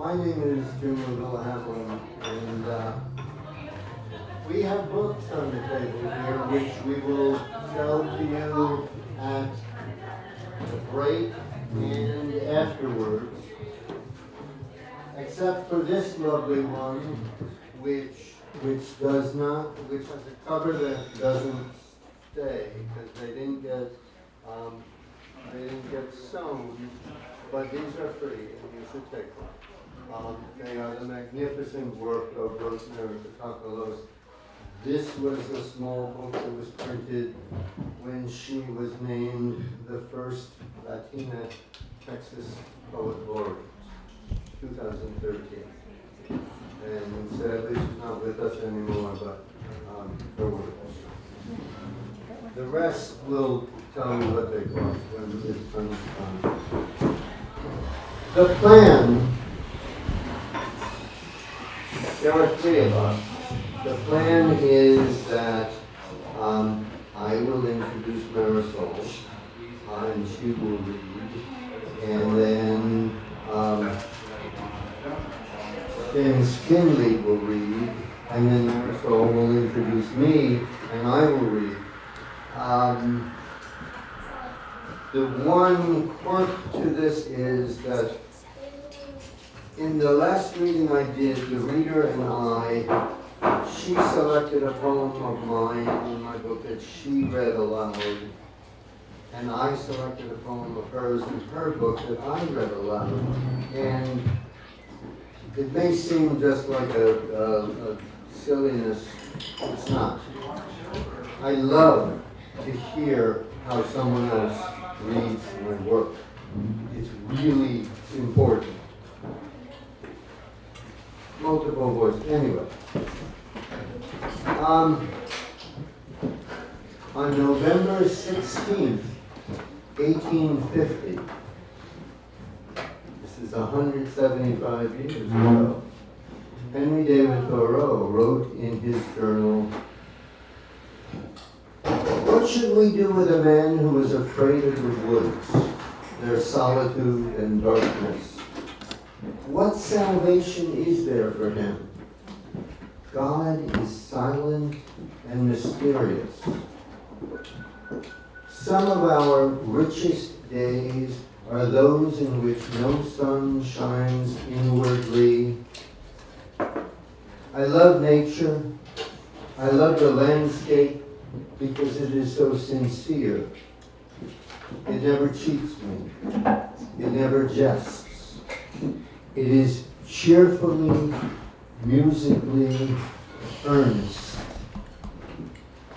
My name is LaVilla-Havelin, and we have books on the table here which we will show to you at the break and afterwards, except for this lovely one, which has a cover that doesn't stay because they didn't get sewn. But these are free, and you should take them. They are the magnificent work of Rosemary Catacalos. This was a small book that was printed when she was named the first Latina Texas Poet Laureate, 2013. And sadly, she's not with us anymore, but her work. The rest will tell you what they cost when it's done. The plan, there are three of us. The plan is that I will introduce Marisol, and she will read, and then James Finley will read, and then Marisol will introduce me, and I will read. The one quirk to this is that in the last reading I did, the reader and she selected a poem of mine in my book that she read aloud, and I selected a poem of hers in her book that I read aloud. And it may seem just like a silliness, it's not. I love to hear how someone else reads my work. It's really important. Multiple voices. Anyway. On November 16th, 1850, this is 175 years ago, Henry David Thoreau wrote in his journal, "What should we do with a man who is afraid of the woods, their solitude and darkness? What salvation is there for him? God is silent and mysterious. Some of our richest days are those in which no sun shines inwardly. I love nature. I love the landscape because it is so sincere. It never cheats me. It never jests. It is cheerfully, musically earnest.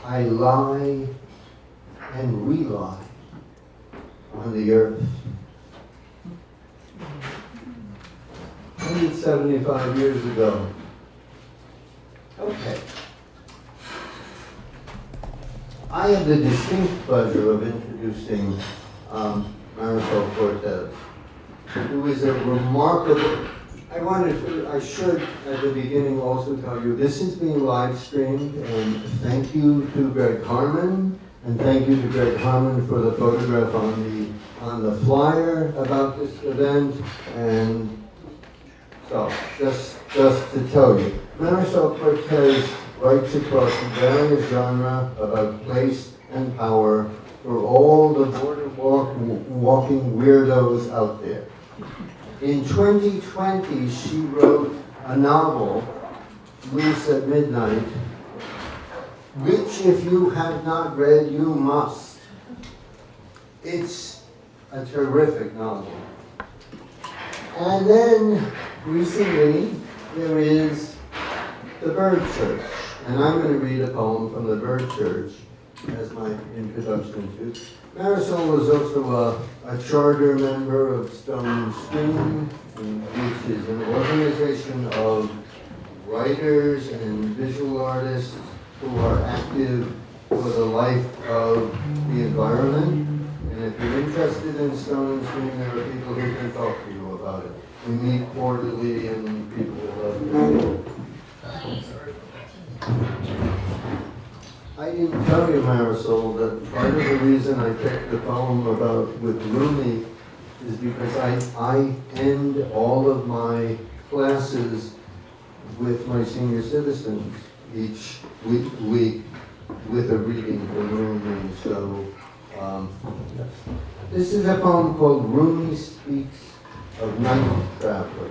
I lie and rely on the earth." 175 years ago. Okay. I have the distinct pleasure of introducing Marisol Cortez, who is a remarkable. I should at the beginning also tell you this is being live streamed, and thank you to Greg Harmon, and thank you to Greg Harmon for the photograph on the flyer about this event. And so just to tell you, Marisol Cortez writes across various genres about place and power for all the border walking weirdos out there. In 2020, she wrote a novel, Loose at Midnight, which if you have not read, you must. It's a terrific novel. And then recently, there is The Bird Church. And I'm going to read a poem from The Bird Church as my introduction to. Marisol was also a charter member of Stone Stream, which is an organization of writers and visual artists who are active for the life of the environment. And if you're interested in Stone Stream, there are people who can talk to you about it. We meet quarterly, and people would love to. I didn't tell you, Marisol, that part of the reason I picked the poem with Rumi is because I end all of my classes with my senior citizens each week with a reading from Rumi. So this is a poem called Rumi Speaks of Night Travelers.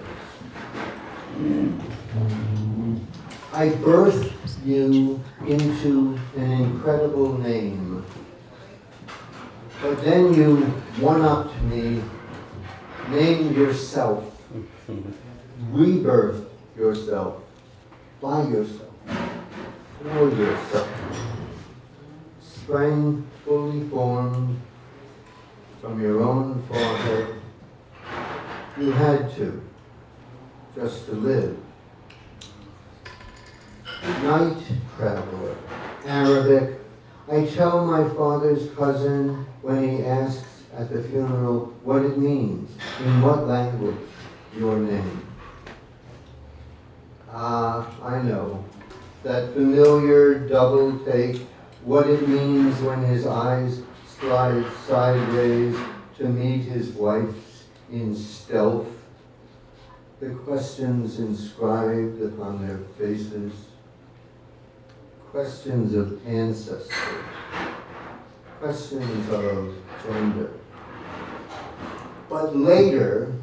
I birthed you into an incredible name, but then you one-upped me, named yourself, rebirthed yourself, by yourself, for yourself, sprang fully formed from your own forehead. You had to, just to live. Night traveler, Arabic. I tell my father's cousin when he asks at the funeral what it means, in what language, your name. I know, that familiar double take, what it means when his eyes slide sideways to meet his wife's in stealth, the questions inscribed upon their faces, questions of ancestry, questions of gender. But later,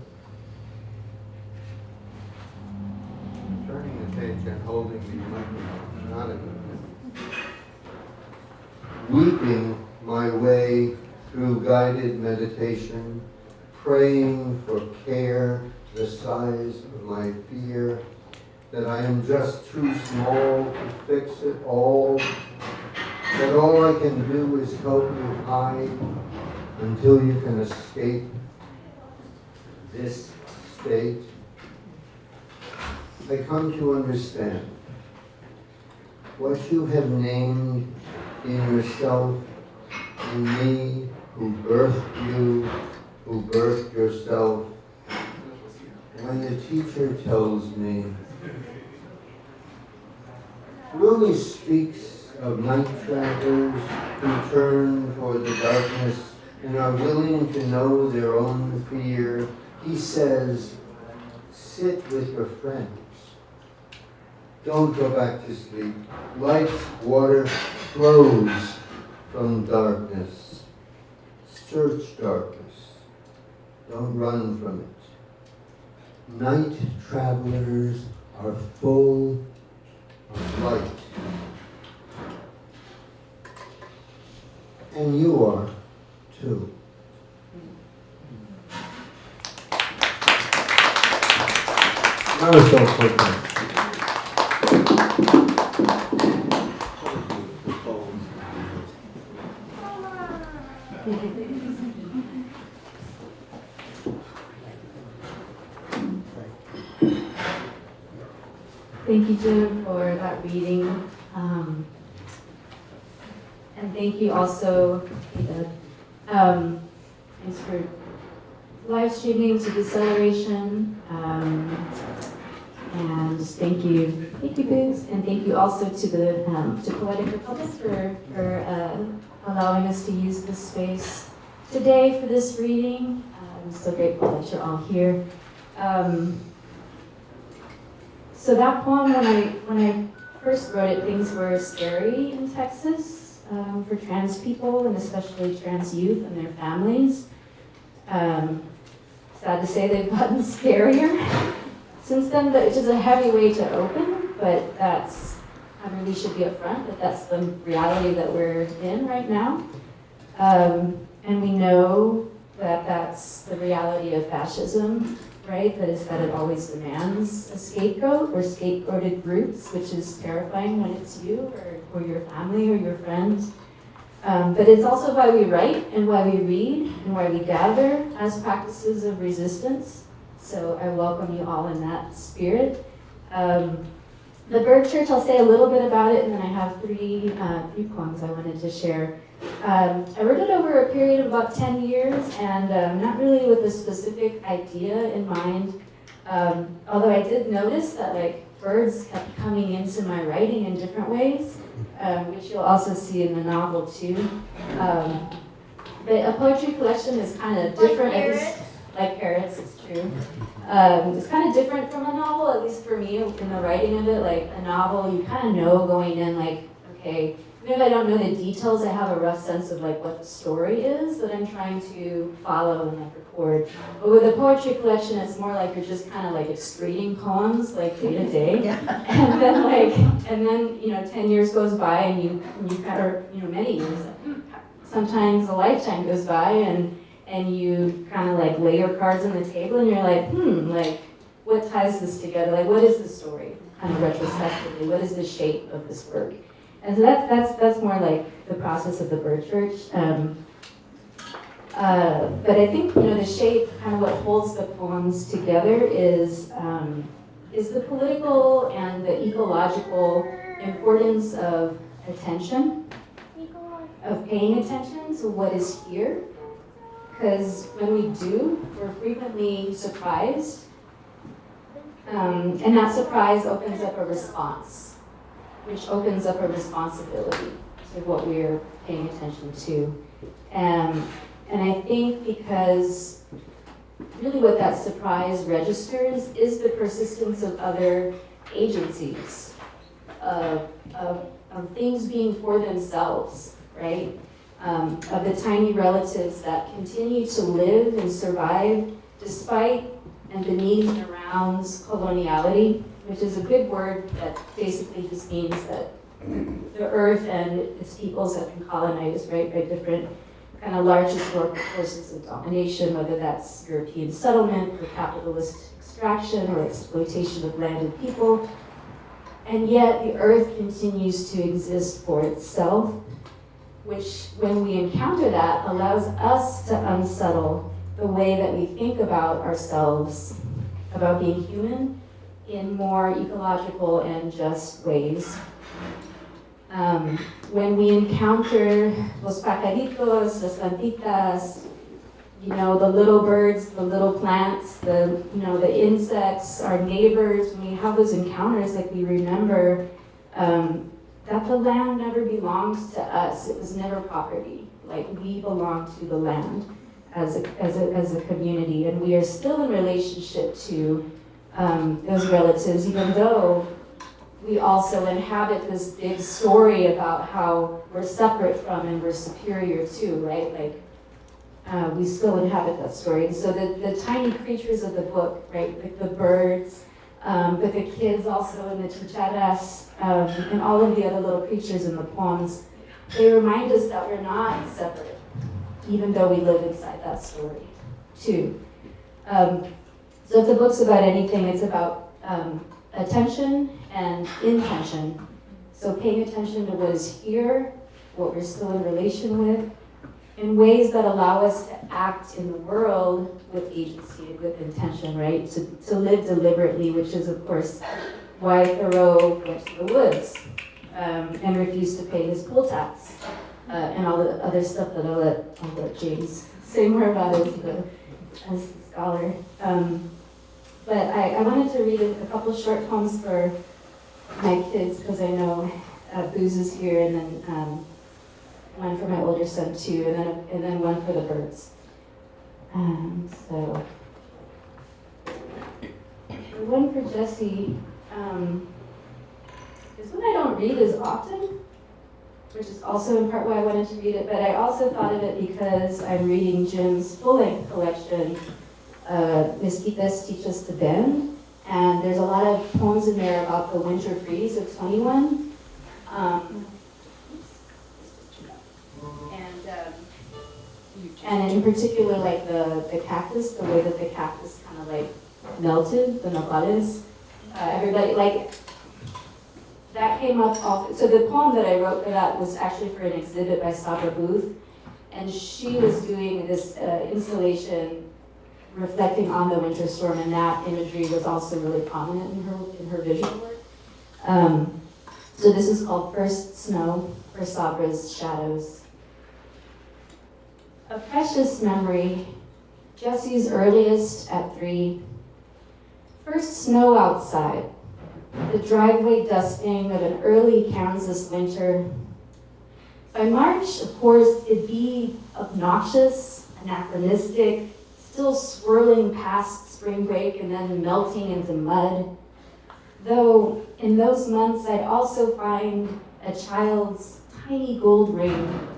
turning the page and holding the microphone, not a good thing. Weeping my way through guided meditation, praying for care the size of my fear, that I am just too small to fix it all, that all I can do is help you hide until you can escape this state. I come to understand what you have named in yourself, in me, who birthed you, who birthed yourself. When the teacher tells me, Rumi speaks of night travelers who turn toward the darkness and are willing to know their own fear. He says, sit with your friends. Don't go back to sleep. Life's water flows from darkness. Search darkness. Don't run from it. Night travelers are full of light. And you are, too. Marisol Portman. Thank you, Jim, for that reading. And thank you also, thanks for live streaming to the celebration. And thank you, Boots, and thank you also to the to Poetic Republic for allowing us to use this space today for this reading. I'm so grateful that you're all here. So that poem, when I first wrote it, things were scary in Texas for trans people, and especially trans youth and their families. Sad to say they've gotten scarier since then, which is a heavy way to open, but that's, we should be upfront that that's the reality that we're in right now. And we know that that's the reality of fascism, right? That is that it always demands a scapegoat or scapegoated groups, which is terrifying when it's you or your family or your friends. But it's also why we write and why we read and why we gather as practices of resistance. So I welcome you all in that spirit. The Bird Church, I'll say a little bit about it, and then I have three poems I wanted to share. I wrote it over a period of about 10 years, and not really with a specific idea in mind. Although I did notice that birds kept coming into my writing in different ways, which you'll also see in the novel too. But a poetry collection is kind of different. Like parrots? Like parrots, it's true. It's kind of different from a novel, at least for me, in the writing of it. Like a novel, you kind of know going in, like, okay, even if I don't know the details, I have a rough sense of like what the story is that I'm trying to follow and like record. But with a poetry collection, it's more like you're just kind of like excreting poems like day to day. And then 10 years goes by and you kind of, many years, sometimes a lifetime goes by and you kind of like lay your cards on the table and you're like, like what ties this together? Like what is the story? Kind of retrospectively, what is the shape of this work? And so that's more like the process of the bird church. But I think the shape, kind of what holds the poems together is the political and the ecological importance of attention, of paying attention to what is here. Because when we do, we're frequently surprised, and that surprise opens up a response, which opens up a responsibility to what we're paying attention to. And I think because really what that surprise registers is the persistence of other agencies, of things being for themselves, right? Of the tiny relatives that continue to live and survive despite and beneath and around coloniality, which is a big word that basically just means that the earth and its peoples have been colonized, right, by different kind of large historical forces of domination, whether that's European settlement or capitalist extraction or exploitation of land and people. And yet the earth continues to exist for itself, which when we encounter that allows us to unsettle the way that we think about ourselves, about being human, in more ecological and just ways. When we encounter los pajaritos, las plantitas, the little birds, the little plants, the insects, our neighbors, when we have those encounters, like we remember that the land never belongs to us. It was never property. Like we belong to the land as a community, and we are still in relationship to those relatives, even though we also inhabit this big story about how we're separate from and we're superior to, right? Like we still inhabit that story. And so the tiny creatures of the book, right, like the birds, but the kids also and the chicharras, and all of the other little creatures in the poems, they remind us that we're not separate, even though we live inside that story, too. So if the book's about anything, it's about attention and intention. So paying attention to what is here, what we're still in relation with, in ways that allow us to act in the world with agency, with intention, right? To live deliberately, which is, of course, why Thoreau went to the woods and refused to pay his poll tax and all the other stuff that I'll let James say more about as the scholar. But I wanted to read a couple short poems for my kids, because I know Booze is here, and then one for my older son too, and then one for the birds. So the one for Jesse is one I don't read as often, which is also in part why I wanted to read it, but I also thought of it because I'm reading Jim's full-length collection, Mesquites Teach Us to Bend, and there's a lot of poems in there about the winter freeze of 21. And in particular, like the cactus, the way that the cactus kind of like melted, the nopales. Everybody, like, that came up often. So the poem that I wrote for that was actually for an exhibit by Sabra Booth, and she was doing this installation reflecting on the winter storm, and that imagery was also really prominent in her visual work. So this is called First Snow for Sabra's Shadows. A precious memory, Jesse's earliest at 3. First snow outside, the driveway dusting of an early Kansas winter. By March, of course, it'd be obnoxious, anachronistic, still swirling past spring break and then melting into mud. Though in those months I'd also find a child's tiny gold ring,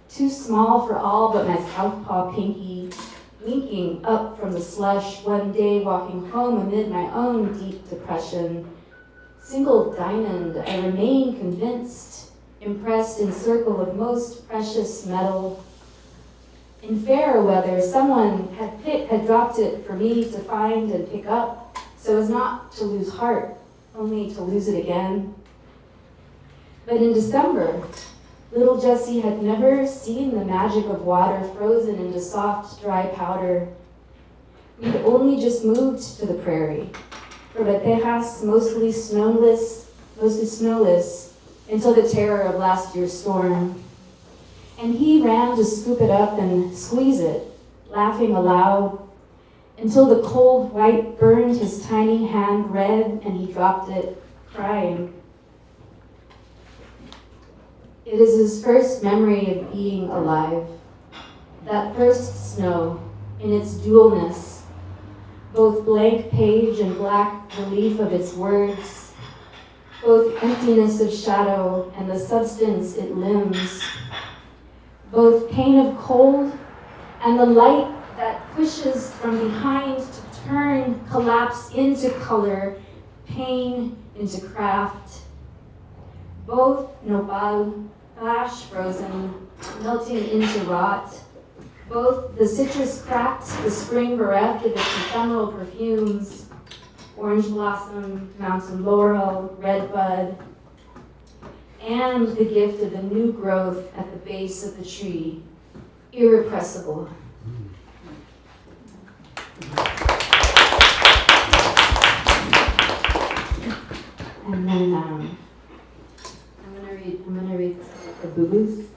too small for all but my southpaw pinky, winking up from the slush one day walking home amid my own deep depression. Single diamond, I remain convinced, impressed in circle of most precious metal. In fair weather, someone had dropped it for me to find and pick up, so as not to lose heart, only to lose it again. But in December, little Jessie had never seen the magic of water frozen into soft, dry powder. We'd only just moved to the prairie, from a Tejas mostly snowless, until the terror of last year's storm. And he ran to scoop it up and squeeze it, laughing aloud, until the cold white burned his tiny hand red and he dropped it, crying. It is his first memory of being alive, that first snow in its dualness, both blank page and black relief of its words, both emptiness of shadow and the substance it limbs, both pain of cold and the light that pushes from behind to turn, collapse into color, pain into craft, both nopal, flash frozen, melting into rot, both the citrus cracked, the spring bereft of its ephemeral perfumes, orange blossom, mountain laurel, red bud, and the gift of the new growth at the base of the tree, irrepressible. And then I'm gonna read the boo-boos,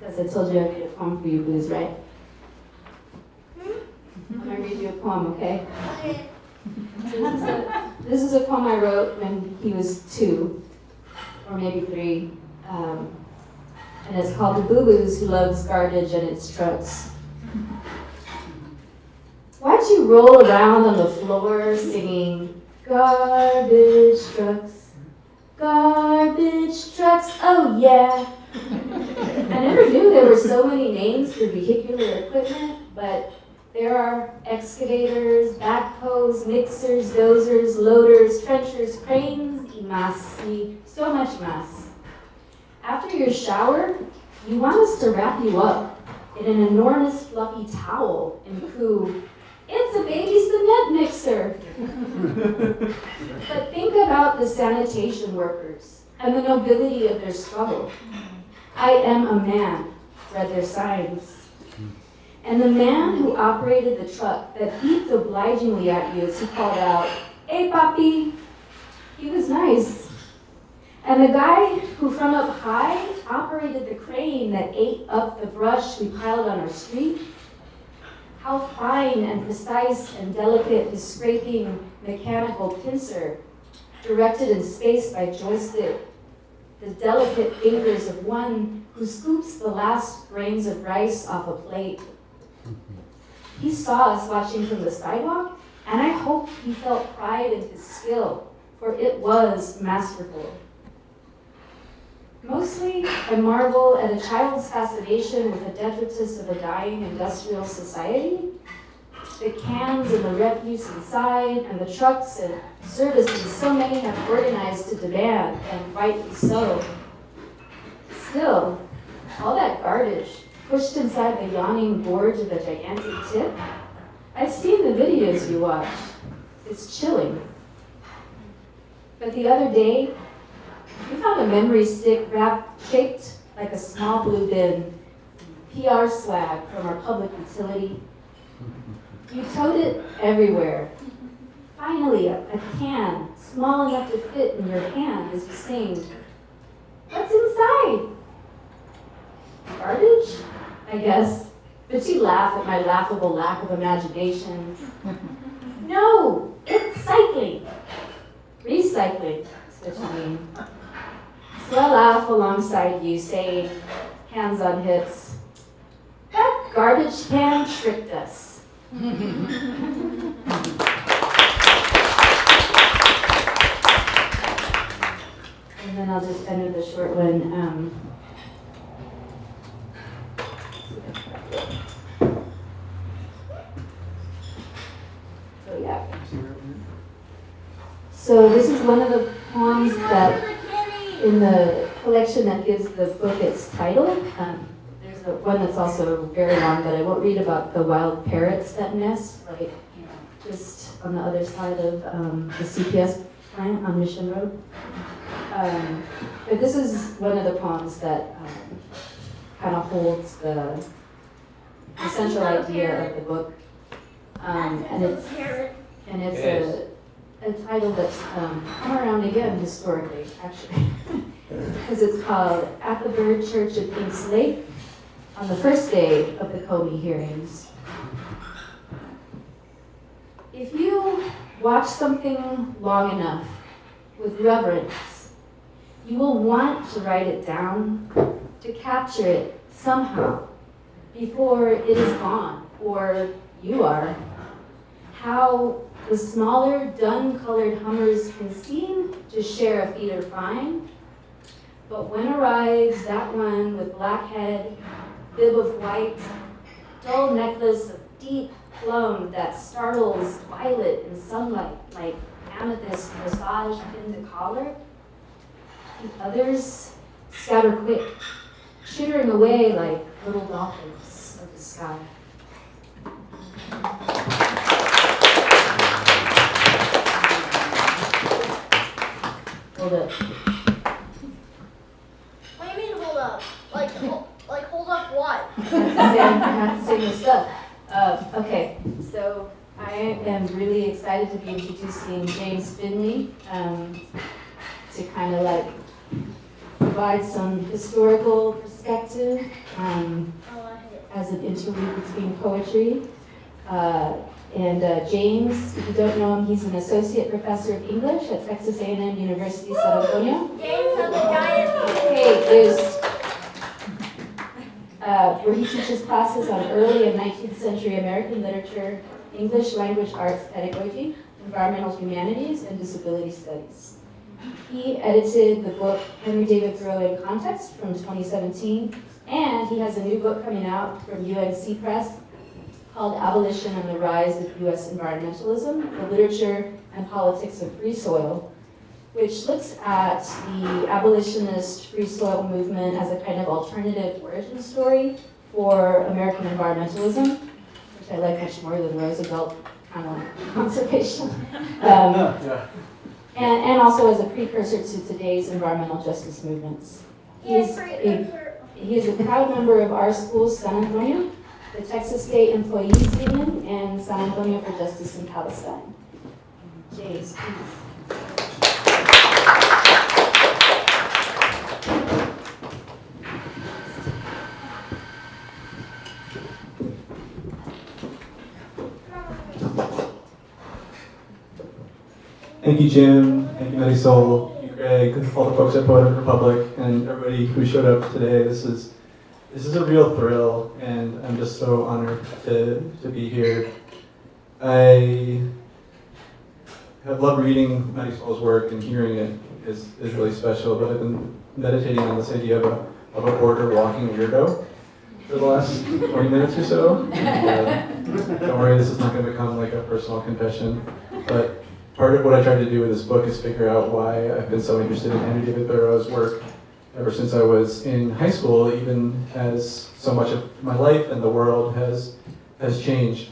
because I told you I'd read a poem for you, boos, right? I'm gonna read you a poem, okay? Okay. This is a poem I wrote when he was 2, or maybe 3, and it's called The Boo-Boos Who Loves Garbage and Its Trucks. Why'd you roll around on the floor singing, garbage trucks, oh yeah. I never knew there were so many names for vehicular equipment, but there are excavators, backhoes, mixers, dozers, loaders, trenchers, cranes, y más, y so much más. After your shower, you want us to wrap you up in an enormous fluffy towel and coo, it's a baby cement mixer. But think about the sanitation workers and the nobility of their struggle. I am a man, read their signs. And the man who operated the truck that beeped obligingly at you as he called out, hey papi, he was nice. And the guy who from up high operated the crane that ate up the brush we piled on our street, how fine and precise and delicate his scraping mechanical pincer, directed in space by joystick, the delicate fingers of one who scoops the last grains of rice off a plate. He saw us watching from the sidewalk, and I hope he felt pride in his skill, for it was masterful. Mostly, I marvel at a child's fascination with the detritus of a dying industrial society. The cans and the refuse inside, and the trucks and services so many have organized to demand, and rightly so. Still, all that garbage pushed inside the yawning gorge of the gigantic tip, I've seen the videos you watch. It's chilling. But the other day, we found a memory stick shaped like a small blue bin, PR swag from our public utility. You towed it everywhere. Finally, a can small enough to fit in your hand as you sing. What's inside? Garbage, I guess. But you laugh at my laughable lack of imagination. No, it's cycling. Recycling, is what you mean. So I laugh alongside you, saying, hands on hips, that Garbage can tricked us. And then I'll just end with a short one. So yeah. So this is one of the poems that in the collection that gives the book its title. There's one that's also very long that I won't read about the wild parrots that nest, like just on the other side of the CPS plant on Mission Road. But this is one of the poems that kind of holds the central idea of the book, and it's a title that's come around again historically, actually, because it's called "At the Bird Church at Kings Lake" on the first day of the Comey hearings. If you watch something long enough with reverence, you will want to write it down, to capture it somehow before it is gone, or you are. How the smaller, dun-colored hummers can seem to share a feeder fine, but when arrives that one with black head, bib of white, dull necklace of deep plum that startles violet in sunlight like amethyst corsage pinned to collar, the others scatter quick, chittering away like little dolphins of the sky. Hold up. What do you mean hold up? Like hold up what? I have to say new stuff. Okay, so I am really excited to be introducing James Finley to kind of like provide some historical perspective as an interlude between poetry. James, if you don't know him, he's an associate professor of English at Texas A&M University, San Antonio. James has a giant Where he teaches classes on early and 19th century American literature, English language arts pedagogy, environmental humanities, and disability studies. He edited the book Henry David Thoreau in Context from 2017, and he has a new book coming out from UNC Press called Abolition and the Rise of US Environmentalism, the Literature and Politics of Free Soil, which looks at the abolitionist free soil movement as a kind of alternative origin story for American environmentalism, which I like much more than Roosevelt kind of conservation. And also as a precursor to today's environmental justice movements. He is a proud member of our school, San Antonio, the Texas State Employees Union, and San Antonio for Justice in Palestine. James, please. Thank you, Jim. Thank you, Marisol. Thank you, Greg, all the folks at Poetic Republic, and everybody who showed up today. This is a real thrill, and I'm just so honored to be here. I have loved reading Marisol's work, and hearing it is really special, but I've been meditating on this idea of a border walking weirdo for the last 20 minutes or so. Don't worry, this is not going to become like a personal confession, but part of what I tried to do with this book is figure out why I've been so interested in Henry David Thoreau's work ever since I was in high school, even as so much of my life and the world has changed.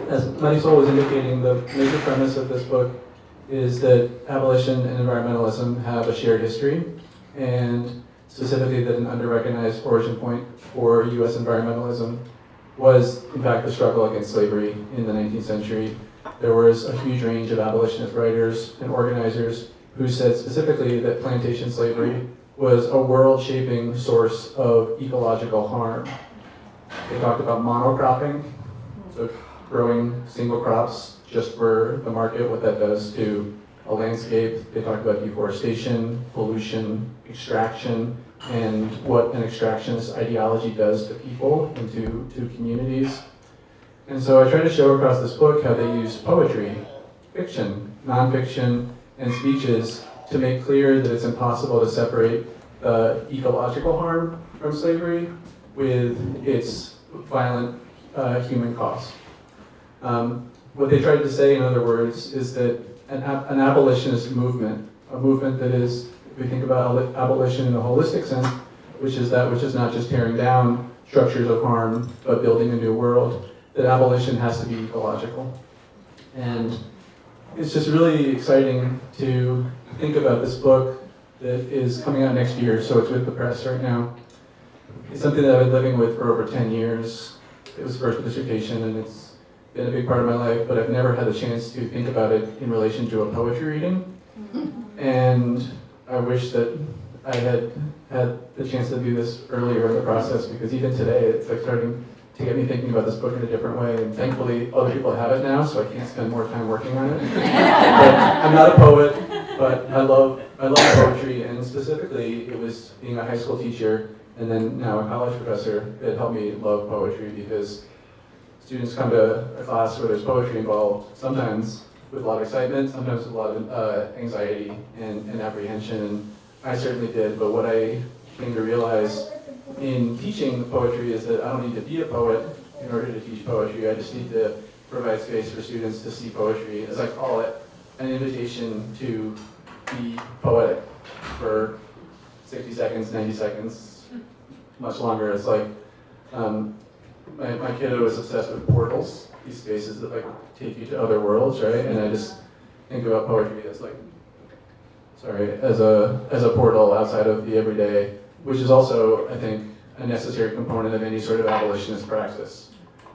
As Marisol was indicating, the major premise of this book is that abolition and environmentalism have a shared history, and specifically that an under-recognized origin point for US environmentalism was, in fact, the struggle against slavery in the 19th century. There was a huge range of abolitionist writers and organizers who said specifically that plantation slavery was a world-shaping source of ecological harm. They talked about monocropping, so growing single crops just for the market, what that does to a landscape. They talked about deforestation, pollution, extraction, and what an extractionist ideology does to people and to communities. And so I try to show across this book how they use poetry, fiction, nonfiction, and speeches to make clear that it's impossible to separate the ecological harm from slavery with its violent human cost. What they tried to say, in other words, is that an abolitionist movement, a movement that is, if we think about abolition in a holistic sense, which is that which is not just tearing down structures of harm, but building a new world, that abolition has to be ecological. And it's just really exciting to think about this book that is coming out next year, so it's with the press right now. It's something that I've been living with for over 10 years. It was first dissertation, and it's been a big part of my life, but I've never had a chance to think about it in relation to a poetry reading. And I wish that I had had the chance to do this earlier in the process, because even today, it's like starting to get me thinking about this book in a different way. And thankfully, other people have it now, so I can't spend more time working on it. But I'm not a poet, but I love poetry, and specifically, it was being a high school teacher and then now a college professor that helped me love poetry, because students come to a class where there's poetry involved, sometimes with a lot of excitement, sometimes with a lot of anxiety and apprehension, and I certainly did. But what I came to realize in teaching poetry is that I don't need to be a poet in order to teach poetry. I just need to provide space for students to see poetry, as I call it, an invitation to be poetic for 60 seconds, 90 seconds, much longer. It's like, my kiddo was obsessed with portals, these spaces that like take you to other worlds, right? And I just think about poetry as like, as a portal outside of the everyday, which is also, I think, a necessary component of any sort of abolitionist praxis.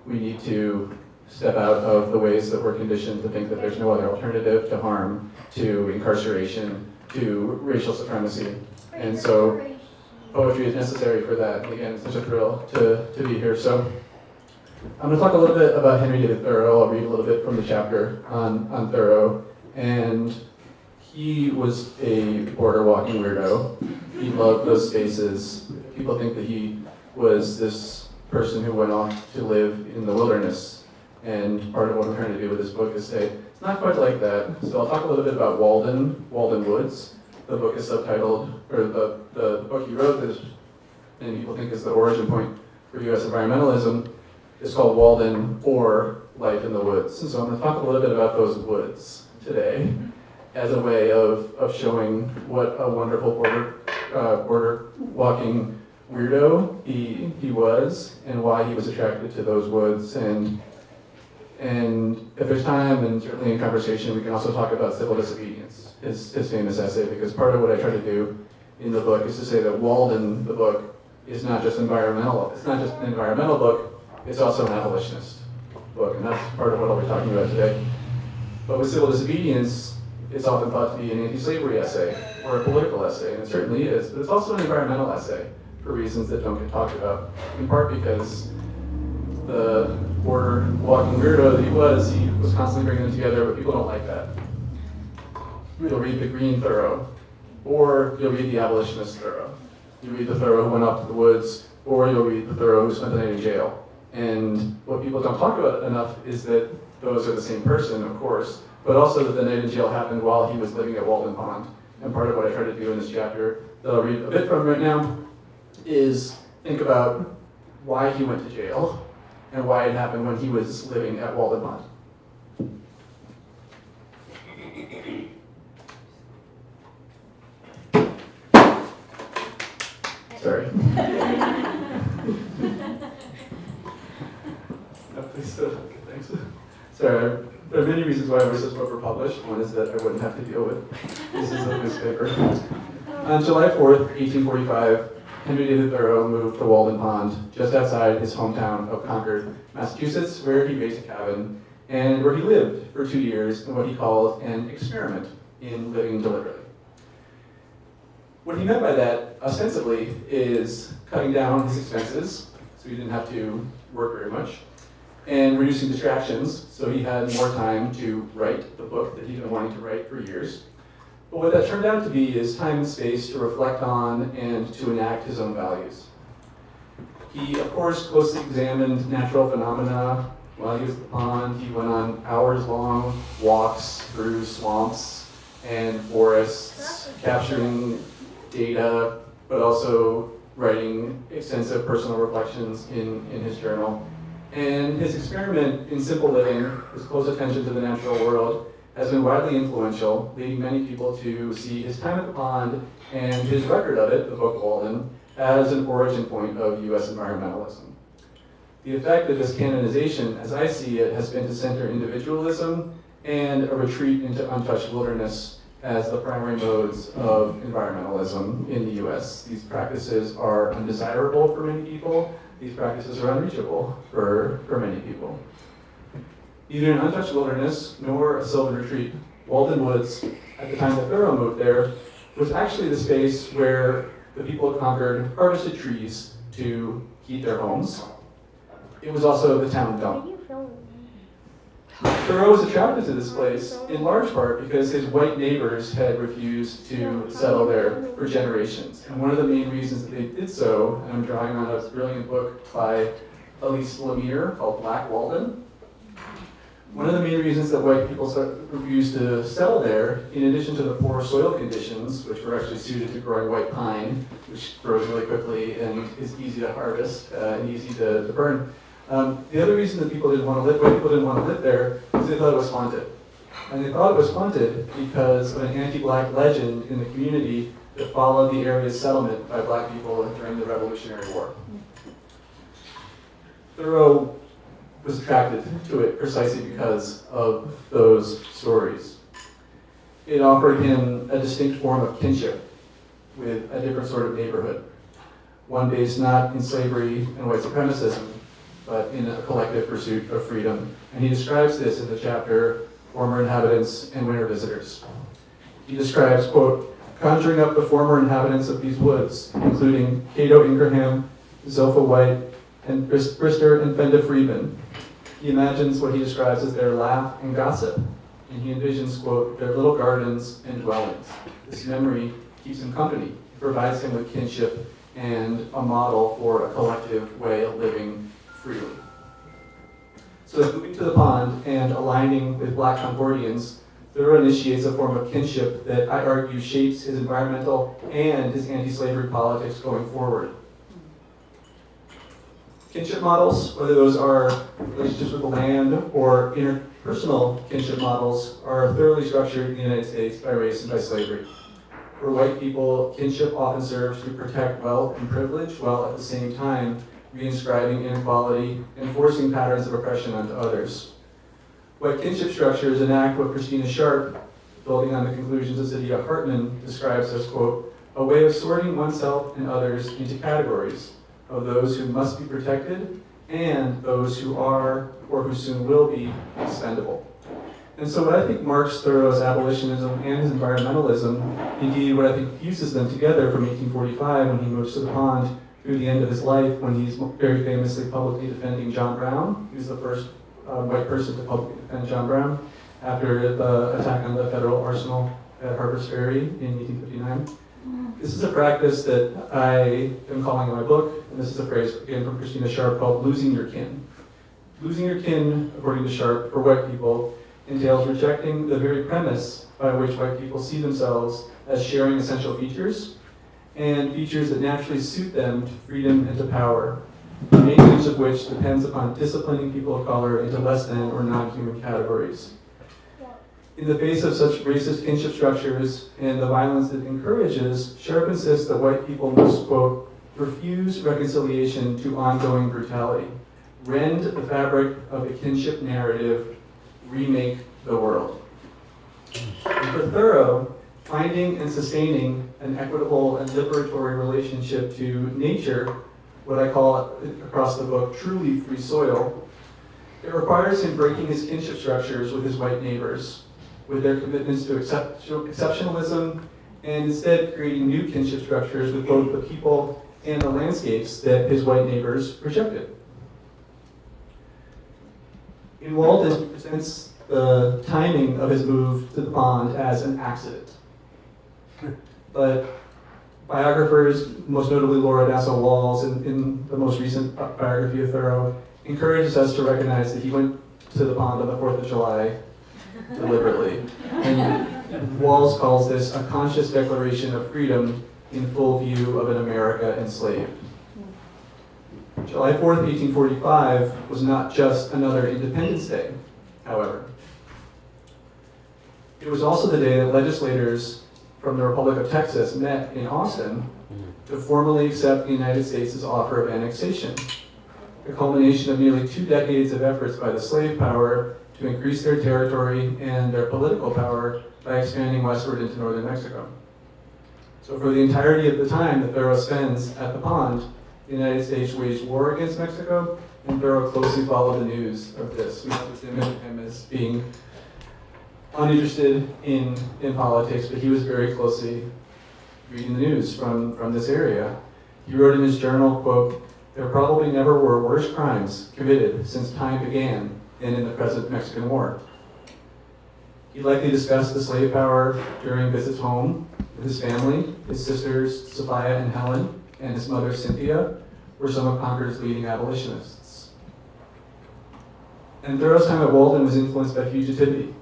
We need to step out of the ways that we're conditioned to think that there's no other alternative to harm, to incarceration, to racial supremacy. And so poetry is necessary for that. And again, it's such a thrill to be here. So I'm going to talk a little bit about Henry David Thoreau. I'll read a little bit from the chapter on Thoreau. And he was a border walking weirdo. He loved those spaces. People think that he was this person who went off to live in the wilderness. And part of what I'm trying to do with this book is say, it's not quite like that. So I'll talk a little bit about Walden Woods. The book is subtitled, or the book he wrote that many people think is the origin point for US environmentalism, is called Walden, or Life in the Woods. And so I'm going to talk a little bit about those woods today as a way of showing what a wonderful border walking weirdo he was, and why he was attracted to those woods. And if there's time, and certainly in conversation, we can also talk about civil disobedience, his famous essay, because part of what I try to do in the book is to say that Walden, the book, is not just environmental. It's not just an environmental book, it's also an abolitionist book, and that's part of what I'll be talking about today. But with civil disobedience, it's often thought to be an anti-slavery essay or a political essay, and it certainly is, but it's also an environmental essay for reasons that don't get talked about, in part because the border walking weirdo that he was constantly bringing them together, but people don't like that. You'll read the Green Thoreau, or you'll read the abolitionist Thoreau. You read the Thoreau who went off to the woods, or you'll read the Thoreau who spent the night in jail. And what people don't talk about enough is that those are the same person, of course, but also that the night in jail happened while he was living at Walden Pond. And part of what I try to do in this chapter, that I'll read a bit from right now, is think about why he went to jail and why it happened when he was living at Walden Pond. Sorry. Thanks. Sorry, there are many reasons why I wish this book were published. One is that I wouldn't have to deal with this is a newspaper. On July 4th, 1845, Henry David Thoreau moved to Walden Pond, just outside his hometown of Concord, Massachusetts, where he raised a cabin, and where he lived for 2 years in what he called an experiment in living deliberately. What he meant by that, ostensibly, is cutting down his expenses, so he didn't have to work very much, and reducing distractions, so he had more time to write the book that he'd been wanting to write for years. But what that turned out to be is time and space to reflect on and to enact his own values. He, of course, closely examined natural phenomena. While he was at the pond, he went on hours-long walks through swamps and forests, capturing data, but also writing extensive personal reflections in his journal. And his experiment in simple living, his close attention to the natural world, has been widely influential, leading many people to see his time at the pond and his record of it, the Book Walden, as an origin point of US environmentalism. The effect of this canonization, as I see it, has been to center individualism and a retreat into untouched wilderness as the primary modes of environmentalism in the US. These practices are undesirable for many people. These practices are unreachable for many people. Neither an untouched wilderness nor a sylvan retreat, Walden Woods, at the time that Thoreau moved there, was actually the space where the people of Concord harvested trees to heat their homes. It was also the town dump. Thoreau was attracted to this place in large part because his white neighbors had refused to settle there for generations. And one of the main reasons that they did so, and I'm drawing on a brilliant book by Elise Lemire called Black Walden. One of the main reasons that white people refused to settle there, in addition to the poor soil conditions, which were actually suited to growing white pine, which grows really quickly and is easy to harvest and easy to burn. The other reason that white people didn't want to live there is they thought it was haunted. And they thought it was haunted because of an anti-black legend in the community that followed the area's settlement by black people during the Revolutionary War. Thoreau was attracted to it precisely because of those stories. It offered him a distinct form of kinship with a different sort of neighborhood, one based not in slavery and white supremacism, but in a collective pursuit of freedom. And he describes this in the chapter, Former Inhabitants and Winter Visitors. He describes, quote, conjuring up the former inhabitants of these woods, including Cato Ingraham, Zilpha White, and Brister and Fenda Freeman. He imagines what he describes as their laugh and gossip, and he envisions, quote, their little gardens and dwellings. This memory keeps him company. It provides him with kinship and a model for a collective way of living freely. So moving to the pond and aligning with Black Concordians, Thoreau initiates a form of kinship that I argue shapes his environmental and his anti-slavery politics going forward. Kinship models, whether those are relationships with the land or interpersonal kinship models, are thoroughly structured in the United States by race and by slavery. For white people, kinship often serves to protect wealth and privilege, while at the same time reinscribing inequality and forcing patterns of oppression onto others. White kinship structures enact what Christina Sharp, building on the conclusions of Zadia Hartman, describes as, quote, a way of sorting oneself and others into categories of those who must be protected and those who are, or who soon will be, expendable. And so what I think marks Thoreau's abolitionism and his environmentalism, indeed what I think fuses them together from 1845 when he moves to the pond through the end of his life, when he's very famously publicly defending John Brown. He was the first white person to publicly defend John Brown after the attack on the federal arsenal at Harper's Ferry in 1859. This is a practice that I am calling in my book, and this is a phrase again from Christina Sharp called losing your kin. Losing your kin, according to Sharp, for white people entails rejecting the very premise by which white people see themselves as sharing essential features, and features that naturally suit them to freedom and to power, the maintenance of which depends upon disciplining people of color into less than or non-human categories. In the face of such racist kinship structures and the violence it encourages, Sharp insists that white people must, quote, refuse reconciliation to ongoing brutality, rend the fabric of a kinship narrative, remake the world. And for Thoreau, finding and sustaining an equitable and liberatory relationship to nature, what I call across the book truly free soil, it requires him breaking his kinship structures with his white neighbors, with their commitments to exceptionalism, and instead creating new kinship structures with both the people and the landscapes that his white neighbors projected. In Walden, he presents the timing of his move to the pond as an accident. But biographers, most notably Laura Nassau-Walls, in the most recent biography of Thoreau, encourages us to recognize that he went to the pond on the 4th of July deliberately. And Walls calls this a conscious declaration of freedom in full view of an America enslaved. July 4th, 1845 was not just another Independence Day, however. It was also the day that legislators from the Republic of Texas met in Austin to formally accept the United States' offer of annexation, the culmination of nearly 2 decades of efforts by the slave power to increase their territory and their political power by expanding westward into northern Mexico. So for the entirety of the time that Thoreau spends at the pond, the United States waged war against Mexico, and Thoreau closely followed the news of this. We have this image of him as being uninterested in politics, but he was very closely reading the news from this area. He wrote in his journal, quote, "There probably never were worse crimes committed since time began than in the present Mexican War." He likely discussed the slave power during visits home with his family. His sisters, Sophia and Helen, and his mother, Cynthia, were some of Concord's leading abolitionists. And Thoreau's time at Walden was influenced by fugitivity.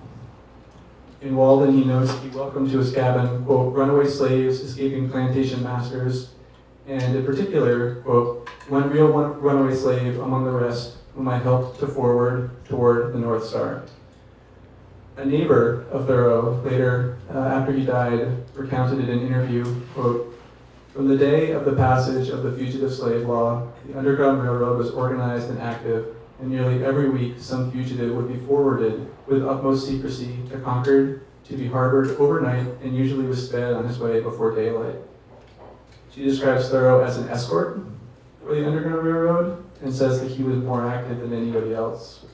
In Walden, he notes he welcomed to his cabin, quote, "runaway slaves, escaping plantation masters," and in particular, quote, "one real runaway slave among the rest whom I helped to forward toward the North Star." A neighbor of Thoreau, later, after he died, recounted in an interview, quote, "From the day of the passage of the Fugitive Slave Law, the Underground Railroad was organized and active, and nearly every week some fugitive would be forwarded with utmost secrecy to Concord to be harbored overnight and usually was sped on his way before daylight." She describes Thoreau as an escort for the Underground Railroad and says that he was more active than anybody else.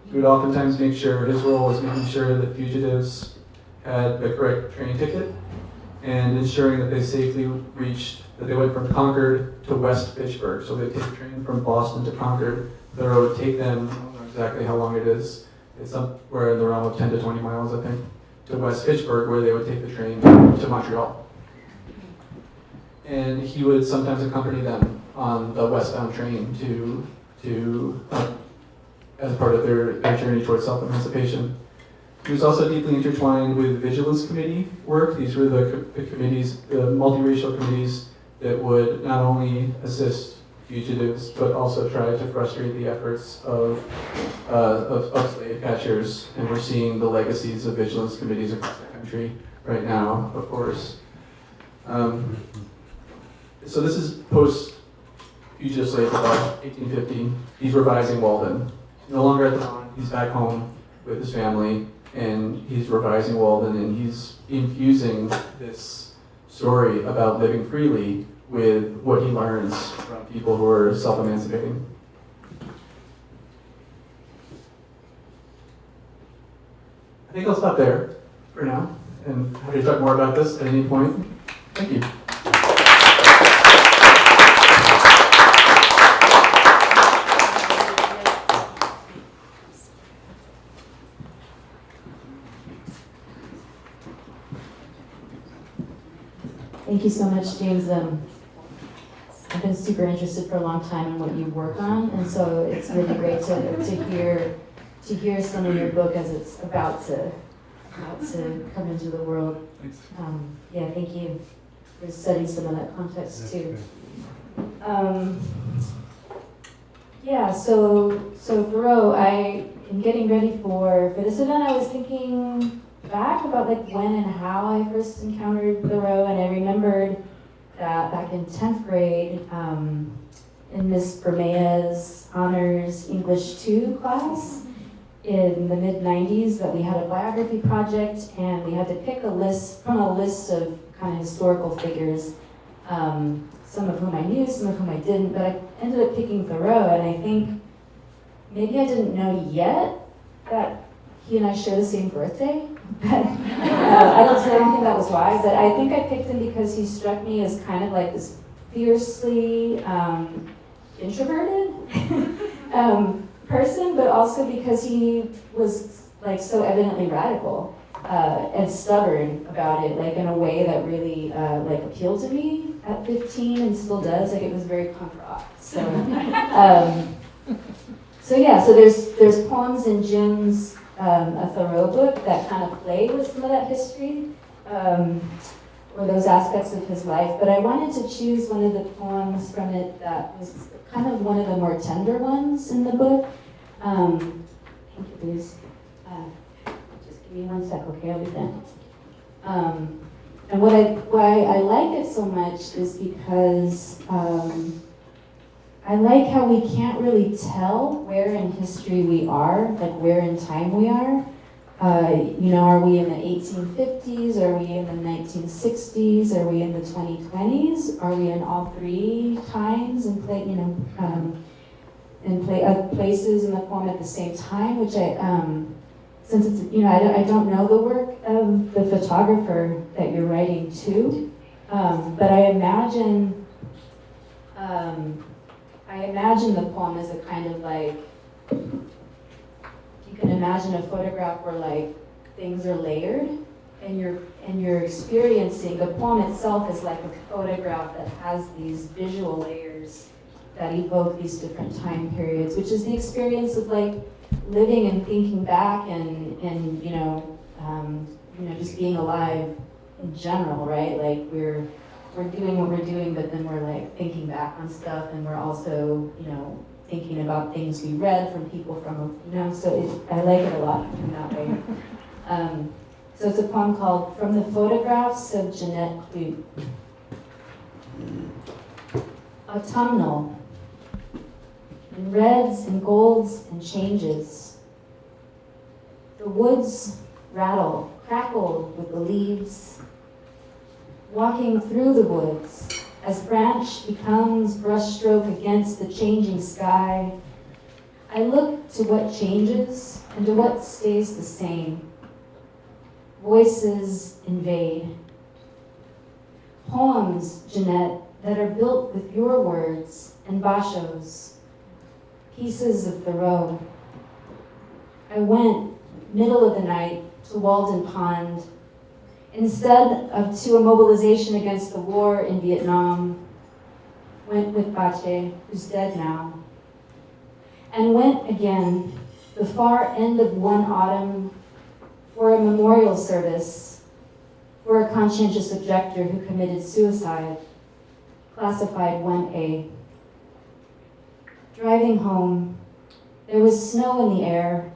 He would oftentimes make sure, his role was making sure that fugitives had the correct train ticket and ensuring that they safely reached, that they went from Concord to West Fitchburg. So they'd take a train from Boston to Concord. Thoreau would take them, I don't know exactly how long it is, it's somewhere in the realm of 10 to 20 miles, I think, to West Fitchburg, where they would take the train to Montreal. And he would sometimes accompany them on the westbound train as part of their journey towards self-emancipation. He was also deeply intertwined with Vigilance Committee work. These were the committees, the multiracial committees that would not only assist fugitives, but also try to frustrate the efforts of slave catchers. And we're seeing the legacies of vigilance committees across the country right now, of course. So this is post-fugitive slave law, 1850. He's revising Walden. He's no longer at the pond. He's back home with his family, and he's revising Walden, and he's infusing this story about living freely with what he learns from people who are self-emancipating. I think I'll stop there for now, and happy to talk more about this at any point. Thank you. Thank you so much, James. I've been super interested for a long time in what you work on, and so it's really great to hear some of your book as it's about to come into the world. Yeah, thank you for studying some of that context too. Yeah, so Thoreau, in getting ready for this event, I was thinking back about like when and how I first encountered Thoreau, and I remembered that back in 10th grade, in Miss Bermea's Honors English 2 class in the mid-90s, that we had a biography project, and we had to pick a list from a list of kind of historical figures, some of whom I knew, some of whom I didn't, but I ended up picking Thoreau, and I think maybe I didn't know yet that he and I share the same birthday. I don't think that was why, but I think I picked him because he struck me as kind of like this fiercely introverted person, but also because he was like so evidently radical. and stubborn about it, like in a way that really like appealed to me at 15 and still does. Like it was very punk rock. So, so there's poems in Jim's a Thoreau book that kind of play with some of that history or those aspects of his life. But I wanted to choose one of the poems from it that was kind of one of the more tender ones in the book. Thank you, Liz. Just give me 1 sec, okay? I'll be done. And why I like it so much is because I like how we can't really tell where in history we are, like where in time we are. Are we in the 1850s? Are we in the 1960s? Are we in the 2020s? Are we in all three times and places in the poem at the same time? Which since it's I don't know the work of the photographer that you're writing to, but I imagine the poem as a kind of like, you can imagine a photograph where like things are layered and you're experiencing, the poem itself is like a photograph that has these visual layers that evoke these different time periods, which is the experience of like living and thinking back and just being alive in general, right? Like we're doing what we're doing, but then we're like thinking back on stuff, and we're also, thinking about things we read from people from, so I like it a lot in that way. So it's a poem called From the Photographs of Jeanette Clute. Autumnal, in reds and golds and changes. The woods rattle, crackle with the leaves. Walking through the woods, as branch becomes brushstroke against the changing sky, I look to what changes and to what stays the same. Voices invade. Poems, Jeanette, that are built with your words and Basho's. Pieces of Thoreau. I went, middle of the night, to Walden Pond, instead of to a mobilization against the war in Vietnam. Went with Bache, who's dead now. And went again, the far end of one autumn, for a memorial service for a conscientious objector who committed suicide, classified 1A. Driving home, there was snow in the air,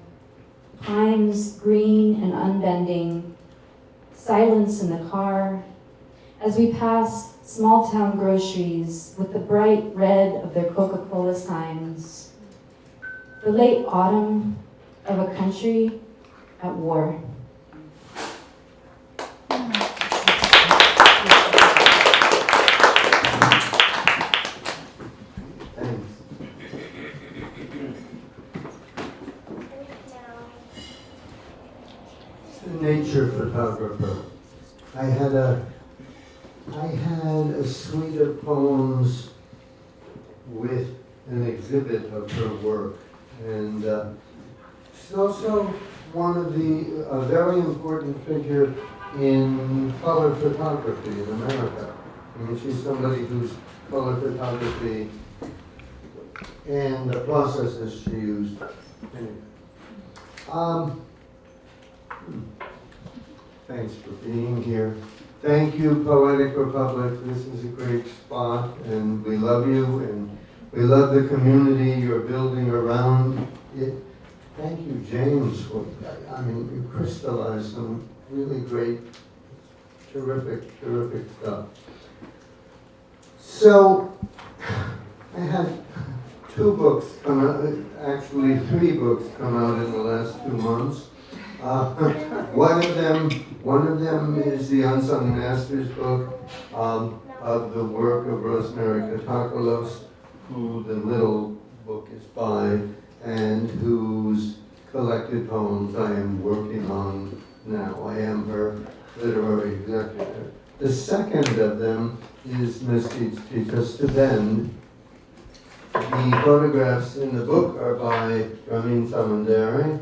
pines green and unbending, silence in the car, as we passed small-town groceries with the bright red of their Coca-Cola signs. The late autumn of a country at war. Nature photographer. I had a suite of poems with an exhibit of her work, and she's also a very important figure in color photography in America. I mean, she's somebody whose color photography and the processes she used. Thanks for being here. Thank you, Poetic Republic. This is a great spot, and we love you, and we love the community you're building around it. Thank you, James, for, you crystallized some really great, terrific stuff. So, I had 2 books come out, actually 3 books come out in the last 2 months. One of them is the UNSUNG Masters book of the work of Rosemary Catacalos, who the little book is by, and whose collected poems I am working on now. I am her literary executor. The second of them is Mesquites Teach Us to Bend. The photographs in the book are by Ramin Samandari,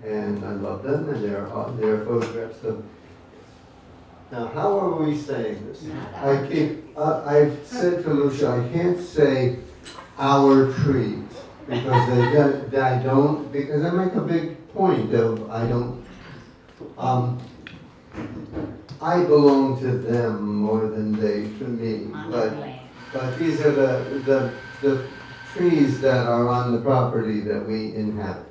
and I love them, and there are photographs of. Now, how are we saying this? I've said to Lucia, I can't say our trees, because because I make a big point of, I belong to them more than they to me, but these are the trees that are on the property that we inhabit.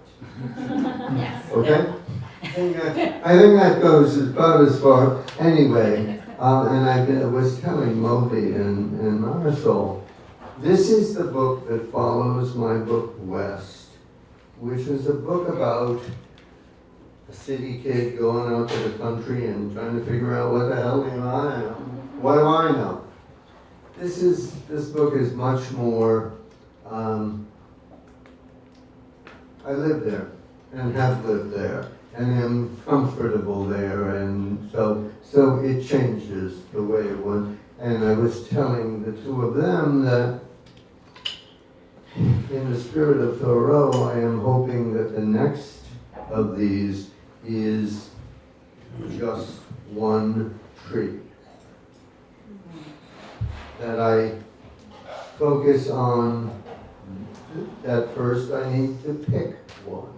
Yes. Okay? I think that goes about as far. Anyway, and I was telling Moby and Marisol, this is the book that follows my book West, which is a book about a city kid going out to the country and trying to figure out what the hell I know. What do I know? This book is much more. I live there and have lived there and am comfortable there, and so it changes the way it was. And I was telling the two of them that in the spirit of Thoreau, I am hoping that the next of these is just one tree. That I focus on, at first I need to pick one.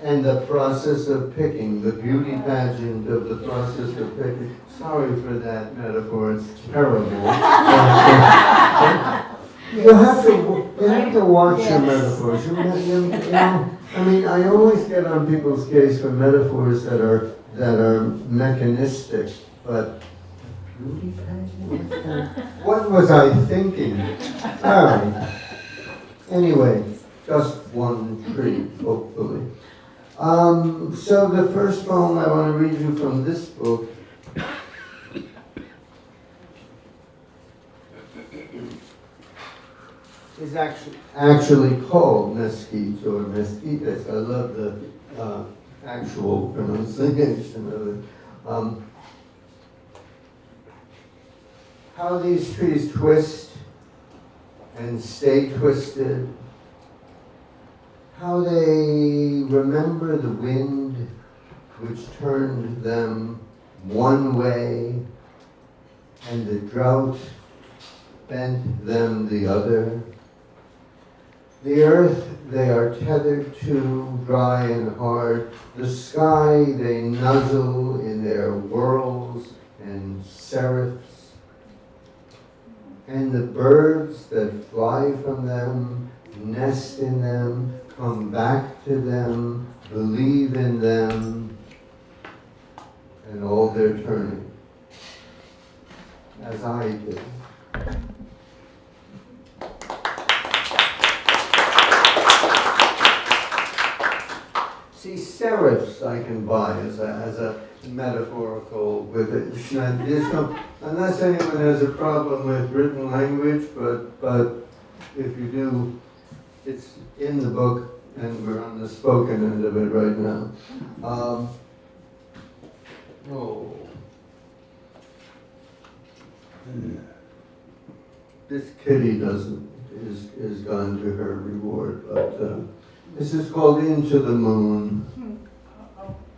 And the process of picking, the beauty pageant of the process of picking. Sorry for that metaphor, it's terrible. You have to watch your metaphors. You know, I mean, I always get on people's case for metaphors that are mechanistic, but beauty pageant? What was I thinking? All right. Anyway, just one tree, hopefully. So the first poem I want to read you from this book is actually called Mesquites or Mesquites. I love the actual pronunciation of it. How these trees twist and stay twisted. How they remember the wind which turned them one way and the drought bent them the other. The earth they are tethered to, dry and hard. The sky they nuzzle in their whirls and seraphs. And the birds that fly from them, nest in them, come back to them, believe in them, and all their turning, as I did. See, seraphs I can buy as a metaphorical with it. There's no, unless anyone has a problem with written language, but if you do, it's in the book, and we're on the spoken end of it right now. This kitty is gone to her reward, but this is called Into the Moon.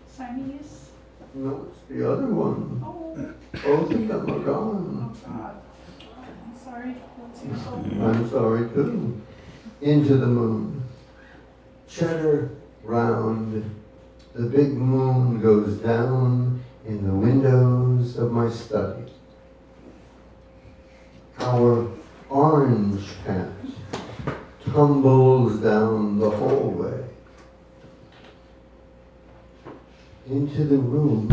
Siamese? No, it's the other one. Oh, Both of them are gone. God. I'm sorry. That's useful. I'm sorry too. Into the moon. Cheddar round, the big moon goes down in the windows of my study. Our orange patch tumbles down the hallway. Into the room.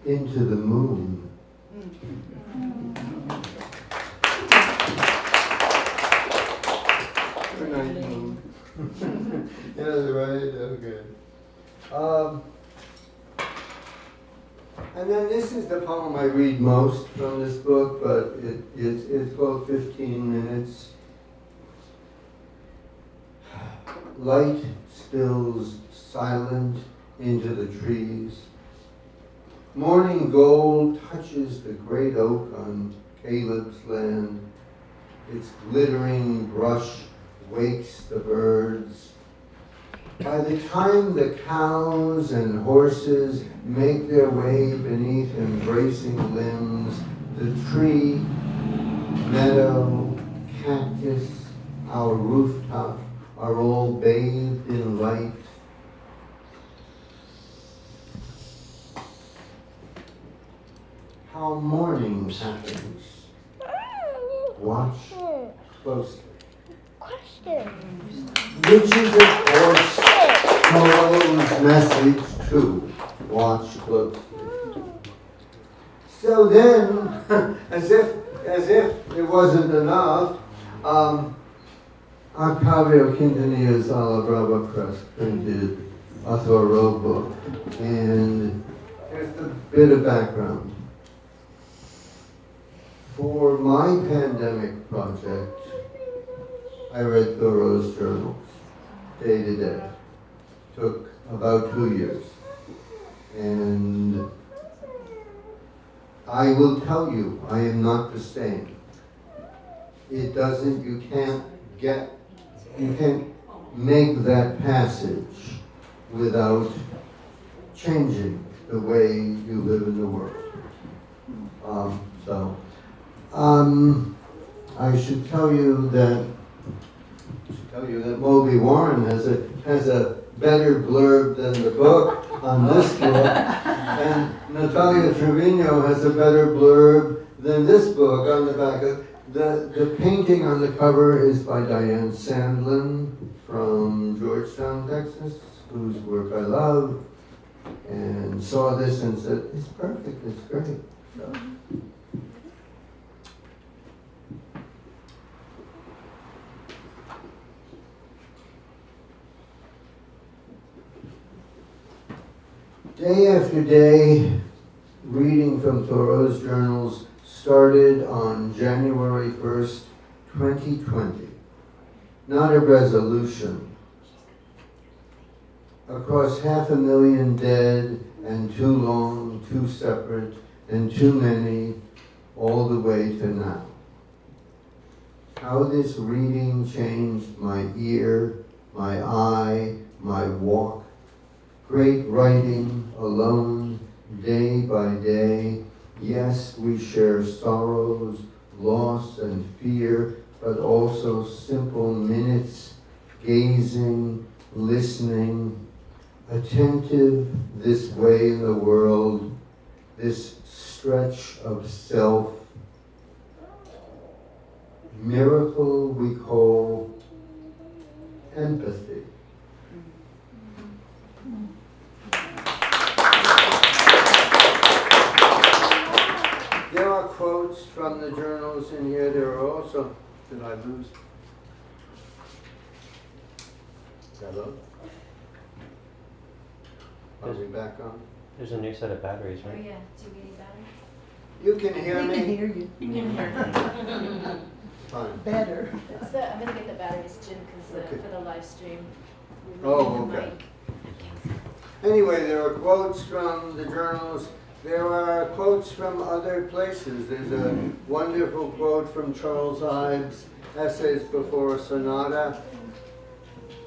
Into the moon. Good night, moon. Yeah, right, okay. And then this is the poem I read most from this book, but it's called 15 Minutes. Light spills silent into the trees. Morning gold touches the great oak on Caleb's land. Its glittering brush wakes the birds. By the time the cows and horses make their way beneath embracing limbs, the tree, meadow, cactus, our rooftop are all bathed in light. How morning happens. Watch closely. Which is, of course, Thoreau's message too. Watch closely. So then, as if it wasn't enough, Octavio Quintanilla's Alabrava Press printed a Thoreau book. And here's the bit of background. For my pandemic project, I read Thoreau's journals, day to day. Took about 2 years. And I will tell you, I am not disdained. You can't make that passage without changing the way you live in the world. I should tell you that Moby Warren has a better blurb than the book on this book, and Natalia Trevino has a better blurb than this book on the back of the painting on the cover is by Diane Sandlin from Georgetown, Texas, whose work I love, and saw this and said, it's perfect, it's great. So. Day after day, reading from Thoreau's journals started on January 1st, 2020. Not a resolution. Across 500,000 dead and too long, too separate, and too many, all the way to now. How this reading changed my ear, my eye, my walk. Great writing, alone, day by day. Yes, we share sorrows, loss, and fear, but also simple minutes, gazing, listening, attentive this way in the world, this stretch of self. Miracle we call empathy. There are quotes from the journals in here. There are also, did I lose? Hello? Are we back on? There's a new set of batteries, Oh right? yeah, do we need batteries? You can hear We me? can hear you. Fine. Better. I'm gonna get the batteries, Jim, because Okay. for the live stream. Oh, okay. Anyway, there are quotes from the journals. There are quotes from other places. There's a wonderful quote from Charles Ives' Essays Before a Sonata,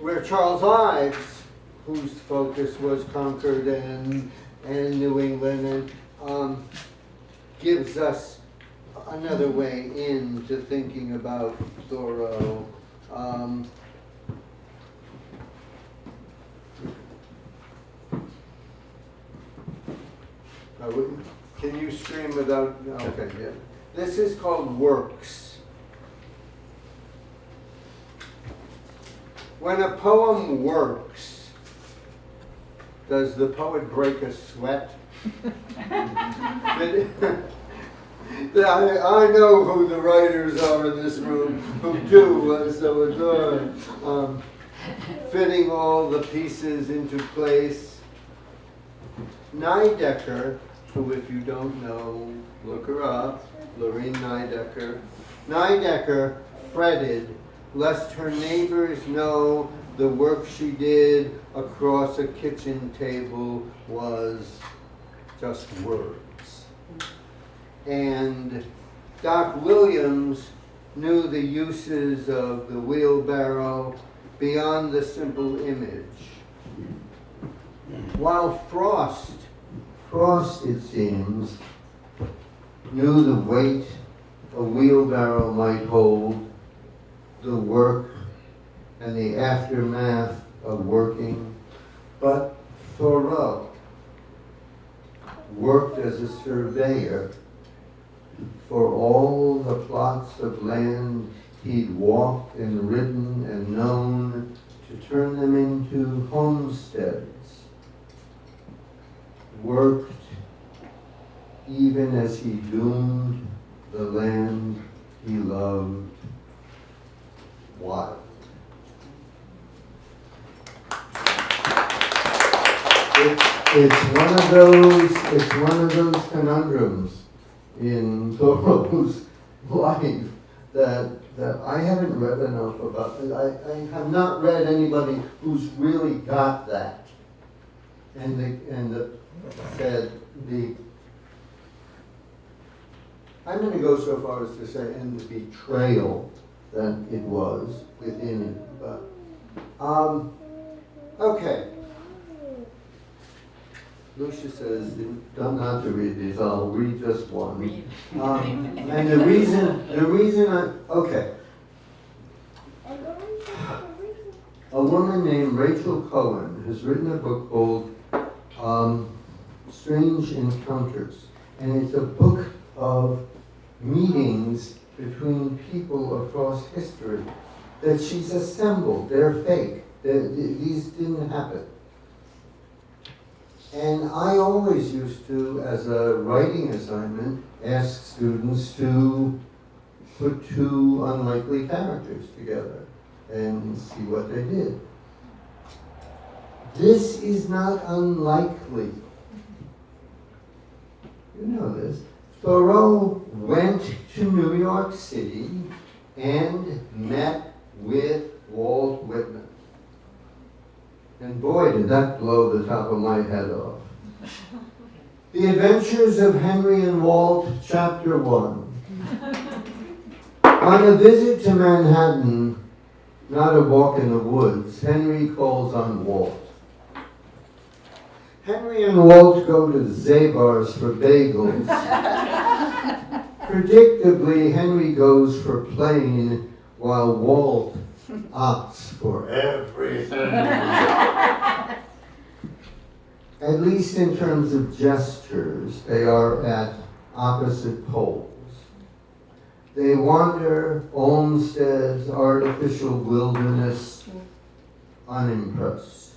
where Charles Ives, whose focus was Concord and New England, and gives us another way into thinking about Thoreau. Can you stream without? Okay, yeah. This is called Works. When a poem works, does the poet break a sweat? I know who the writers are in this room who do, so it's fitting all the pieces into place. Nidecker, who if you don't know, look her up, Lorene Nidecker. Nidecker fretted lest her neighbors know the work she did across a kitchen table was just words. And Doc Williams, knew the uses of the wheelbarrow beyond the simple image. While Frost, it seems, knew the weight a wheelbarrow might hold, the work and the aftermath of working, but Thoreau worked as a surveyor for all the plots of land he'd walked and ridden and known to turn them into homesteads. Worked even as he doomed the land he loved wild. It's one of those conundrums in Thoreau's life that I haven't read enough about. I have not read anybody who's really got that. I'm going to go so far as to say, and the betrayal that it was within it. But okay. Lucia says not to read these. I'll read just one. And the reason okay. A woman named Rachel Cohen has written a book called Strange Encounters, and it's a book of meetings between people across history that she's assembled. They're fake. These didn't happen. And I always used to, as a writing assignment, ask students to put two unlikely characters together and see what they did. This is not unlikely. You know this. Thoreau went to New York City and met with Walt Whitman. And boy, did that blow the top of my head off. The Adventures of Henry and Walt, Chapter 1. On a visit to Manhattan, not a walk in the woods, Henry calls on Walt. Henry and Walt go to Zabar's for bagels. Predictably, Henry goes for plain, while Walt opts for everything. At least in terms of gestures, they are at opposite poles. They wander Olmsted's artificial wilderness unimpressed.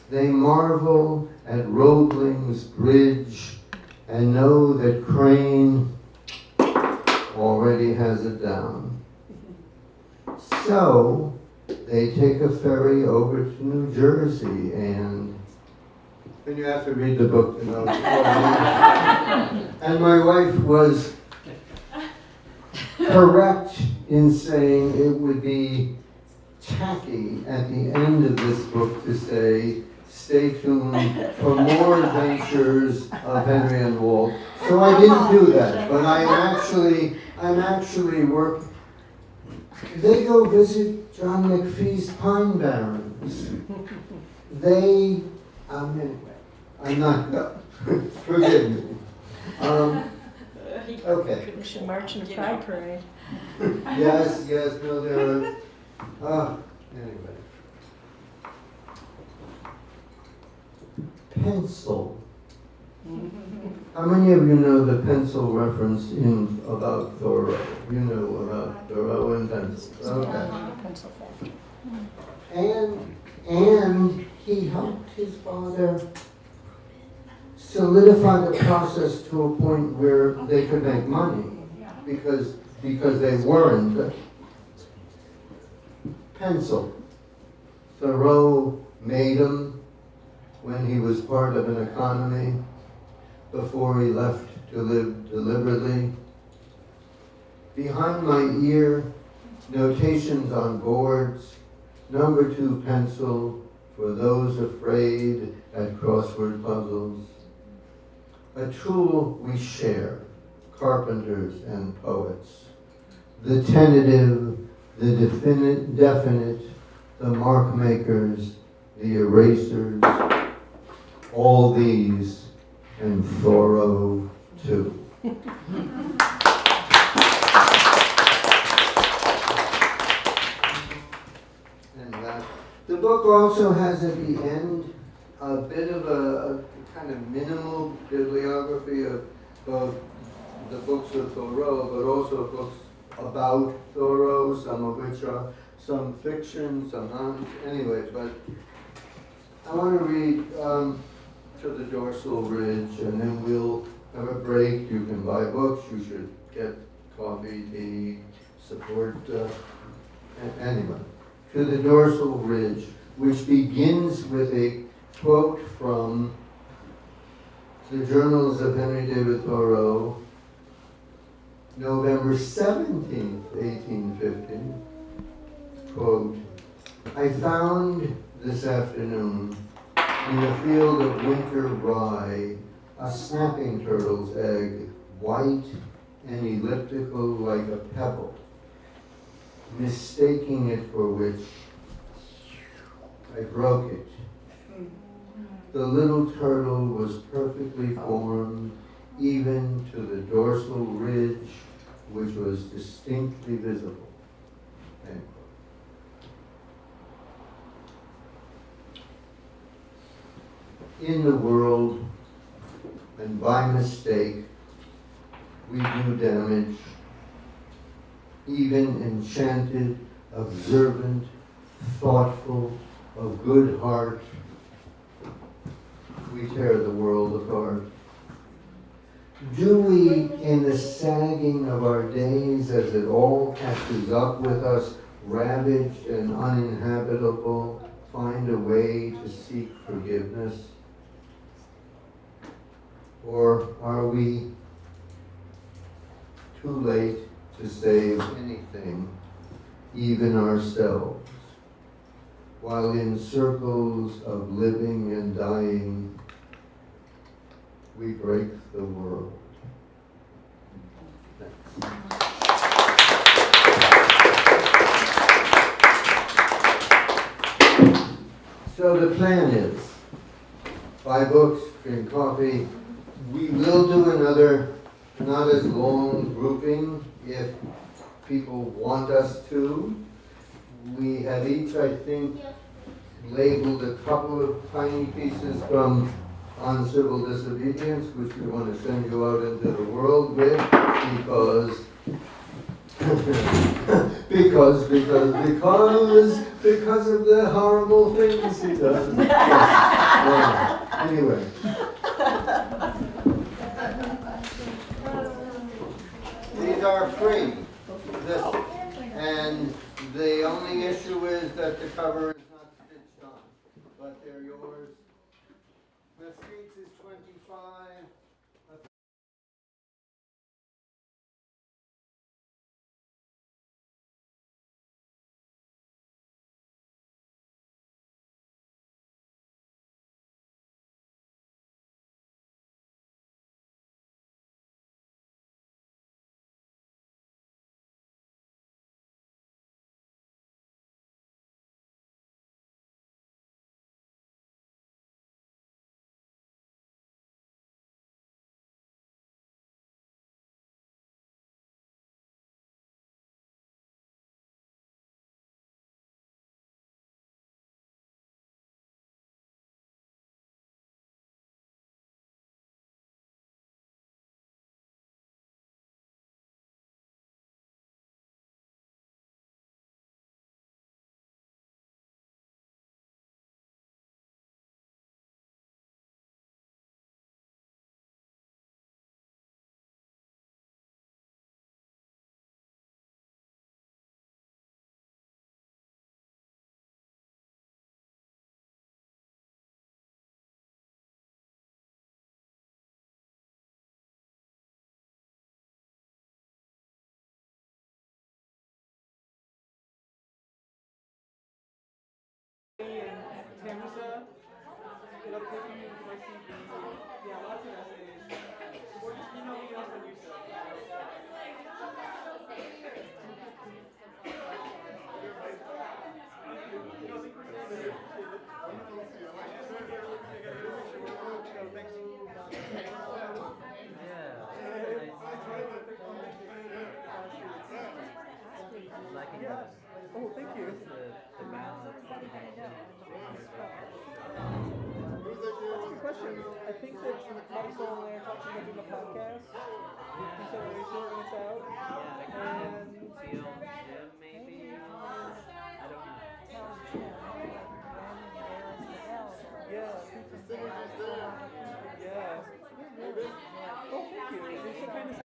They marvel at Roebling's bridge and know that Crane already has it down. So they take a ferry over to New Jersey and you have to read the book to know. And my wife was correct in saying it would be tacky at the end of this book to say, stay tuned for more adventures of Henry and Walt. So I didn't do that, but I'm actually working. They go visit John McPhee's Pine Barrens. Anyway, I'm not, forgive me. Okay. We should march in the Pride Parade. Yes, no, there are, anyway. Pencil. How many of you know the pencil reference about Thoreau? You know about Thoreau and pencil. Okay. And he helped his father solidify the process to a point where they could make money because they weren't. Pencil. Thoreau made them when he was part of an economy before he left to live deliberately. Behind my ear, notations on boards, number 2 pencil for those afraid at crossword puzzles. A tool we share, carpenters and poets. the tentative, the definite, the mark makers, the erasers, all these, and Thoreau too. And the book also has at the end a bit of a kind of minimal bibliography of both the books of Thoreau, but also books about Thoreau, some of which are some fiction, some non. Anyway, but I want to read to the dorsal ridge, and then we'll have a break. You can buy books. You should get coffee, tea, support. Anyway, to the dorsal ridge, which begins with a quote from the Journals of Henry David Thoreau, November 17th, 1850. Quote, I found this afternoon in a field of winter rye a snapping turtle's egg, white and elliptical like a pebble. Mistaking it for which, I broke it. The little turtle was perfectly formed, even to the dorsal ridge, which was distinctly visible. End quote. In the world, and by mistake, we do damage. Even enchanted, observant, thoughtful, of good heart, we tear the world apart. Do we, in the sagging of our days, as it all catches up with us, ravaged and uninhabitable, find a way to seek forgiveness? Or are we too late to save anything, even ourselves, while in circles of living and dying, we break the world? So the plan is, buy books, drink coffee. We will do another, not as long grouping, if people want us to. We have each, I think, labeled a couple of tiny pieces from On Civil Disobedience, which we want to send you out into the world with, because of the horrible things he does. Anyway. These are free. And the only issue is that the cover is not stitched on, but they're yours. Mesquites is 25. Tamisa, it'll take you to my CV. Yeah, lots of essays. Or just email me else on YouTube. also they're talking about the podcast. It's when it's out. Yeah, I And can feel Jim maybe. I don't know. yeah. Yeah. Oh, thank you. There's some kind of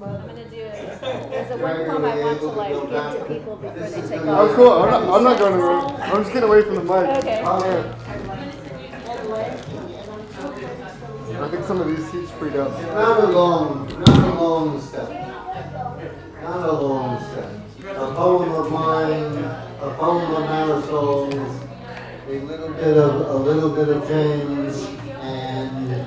I'm gonna do it. There's a one poem I want to like give to people before they take Oh, off. Oh, cool. I'm not going to. I'm just getting away from the mic. Okay. Okay. I think some of these seats freed up. Not a long step. Not a long step. A poem of mine, a poem of Marisol's, a little bit of James, and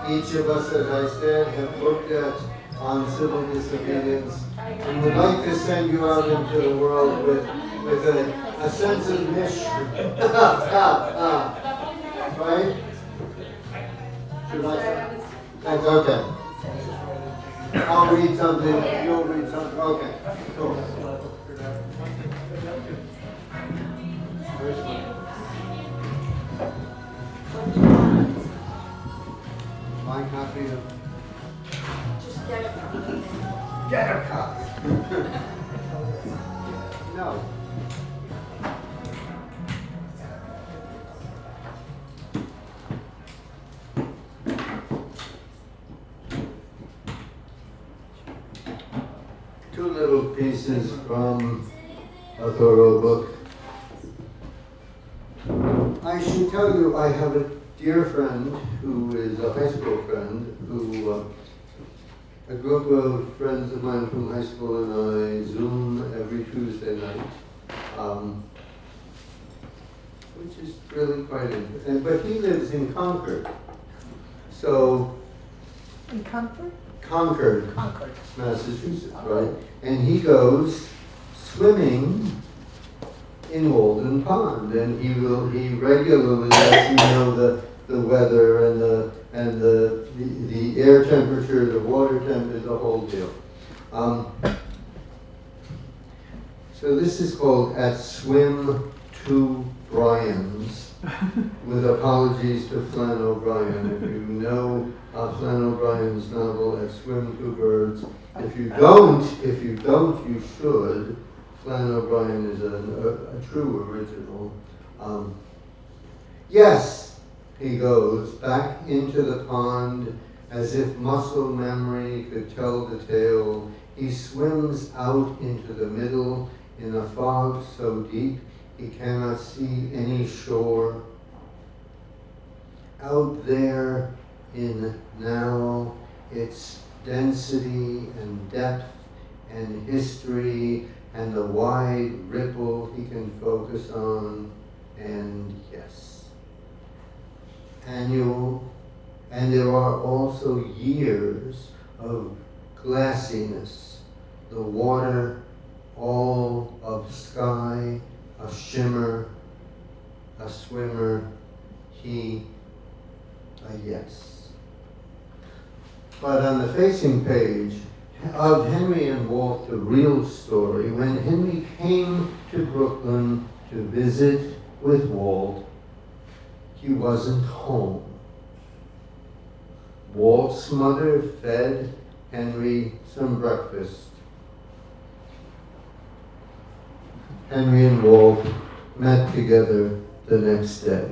each of us, as I said, have looked at on civil disobedience, and would like to send you out into the world with a sense of mission. Right? Should I? That's okay. I'll read something, you'll read something, okay, cool. First one. My copy of... Just get it. Get a copy. No. Two little pieces from a Thoreau book. I should tell you, I have a dear friend who is a high school friend who, a group of friends of mine from high school and I Zoom every Tuesday night, which is really quite interesting. But he lives in Concord. So, In comfort? Concord, Massachusetts, right? And he goes swimming in Walden Pond, and he regularly lets me know the weather and the air temperature, the water temperature, the whole deal. So this is called At Swim to Brian's, with apologies to Flann O'Brien. If you know Flann O'Brien's novel At Swim to Birds, if you don't, you should. Flann O'Brien is a true original. Yes, he goes back into the pond as if muscle memory could tell the tale. He swims out into the middle in a fog so deep he cannot see any shore. Out there in now, its density and depth and history and the wide ripple he can focus on, and yes, annual, and there are also years of glassiness, the water all of sky, a shimmer, a swimmer, he, a yes. But on the facing page of Henry and Walt, the real story, when Henry came to Brooklyn to visit with Walt, he wasn't home. Walt's mother fed Henry some breakfast. Henry and Walt met together the next day.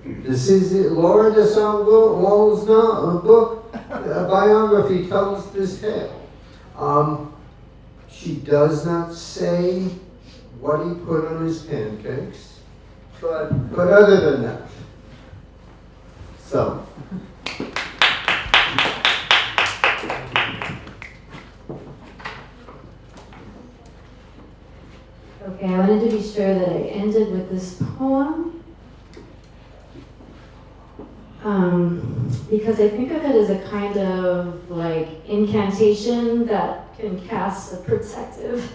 This is Laura de Saint-Wall's book. A biography tells this tale. She does not say what he put on his pancakes, but other than that. So. Okay, I wanted to be sure that I ended with this poem. Because I think of it as a kind of like incantation that can cast a protective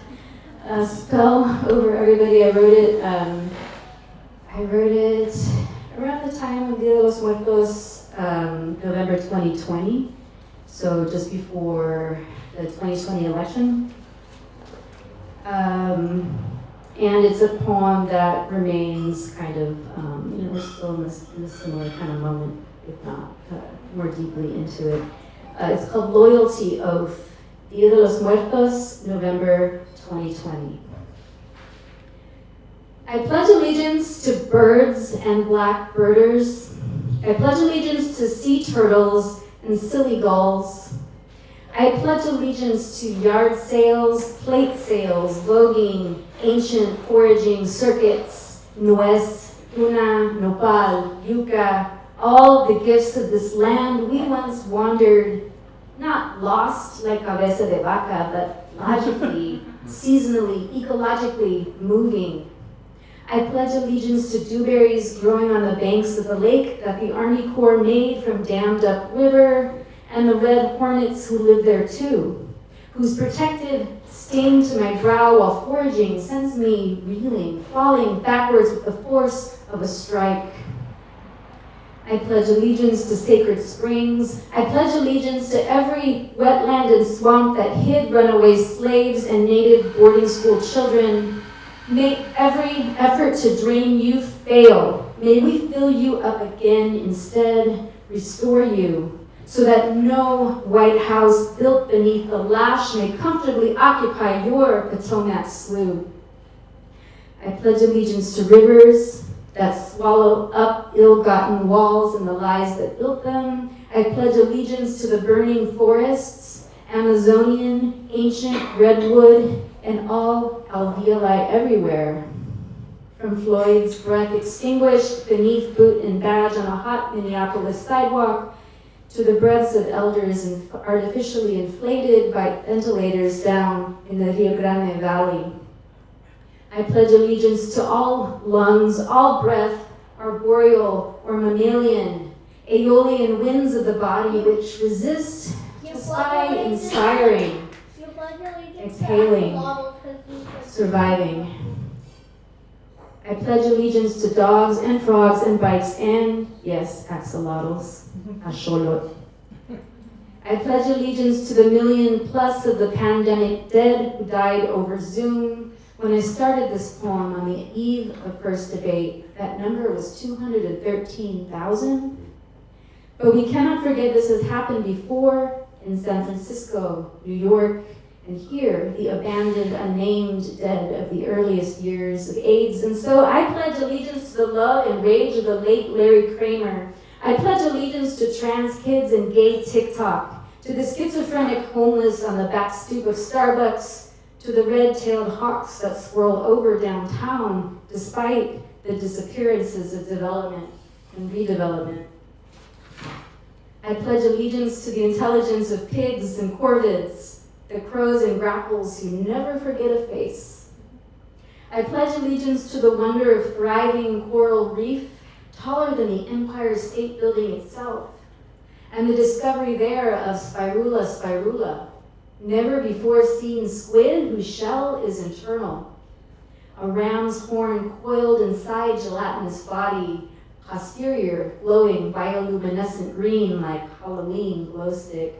spell over everybody. I wrote it around the time of Dia de los Muertos, November 2020, so just before the 2020 election. And it's a poem that remains kind of, we're still in a similar kind of moment, if not more deeply into it. It's called Loyalty Oath, Dia de los Muertos, November 2020. I pledge allegiance to birds and black birders. I pledge allegiance to sea turtles and silly gulls. I pledge allegiance to yard sales, plate sales, voguing, ancient foraging circuits, nuez, tuna, nopal, yuca, all the gifts of this land we once wandered, not lost like cabeza de vaca, but logically, seasonally, ecologically moving. I pledge allegiance to dewberries growing on the banks of the lake that the Army Corps made from dammed up river, and the red hornets who live there too, whose protected sting to my brow while foraging sends me reeling, falling backwards with the force of a strike. I pledge allegiance to sacred springs. I pledge allegiance to every wetland and swamp that hid runaway slaves and native boarding school children. May every effort to drain you fail. May we fill you up again, instead restore you, so that no White House built beneath the lash may comfortably occupy your Potomac slough. I pledge allegiance to rivers that swallow up ill-gotten walls and the lies that built them. I pledge allegiance to the burning forests, Amazonian, ancient redwood, and all alveoli everywhere. From Floyd's breath extinguished beneath boot and badge on a hot Minneapolis sidewalk, to the breaths of elders artificially inflated by ventilators down in the Rio Grande Valley. I pledge allegiance to all lungs, all breath, arboreal or mammalian, aeolian winds of the body which resist, despite inspiring, exhaling, surviving. I pledge allegiance to dogs and frogs and bikes and, yes, axolotls, axolot. I pledge allegiance to the 1 million plus of the pandemic dead who died over Zoom. When I started this poem on the eve of first debate, that number was 213,000. But we cannot forget this has happened before in San Francisco, New York, and here, the abandoned, unnamed dead of the earliest years of AIDS. And so I pledge allegiance to the love and rage of the late Larry Kramer. I pledge allegiance to trans kids and gay TikTok, to the schizophrenic homeless on the back stoop of Starbucks, to the red-tailed hawks that swirl over downtown despite the disappearances of development and redevelopment. I pledge allegiance to the intelligence of pigs and corvids, the crows and grackles who never forget a face. I pledge allegiance to the wonder of thriving coral reef, taller than the Empire State Building itself, and the discovery there of Spirula spirula, never before seen squid whose shell is internal, a ram's horn coiled inside gelatinous body, posterior glowing bioluminescent green like Halloween glow stick.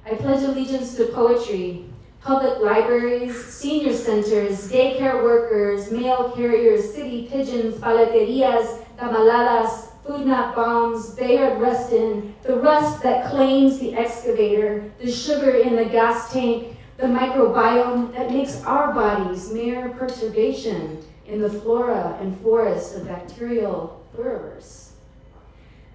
I pledge allegiance to poetry, public libraries, senior centers, daycare workers, mail carriers, city pigeons, paleterias, tamaladas, food not bombs, Bayard Rustin, the rust that claims the excavator, the sugar in the gas tank, the microbiome that makes our bodies mere perturbation in the flora and forest of bacterial pluribus.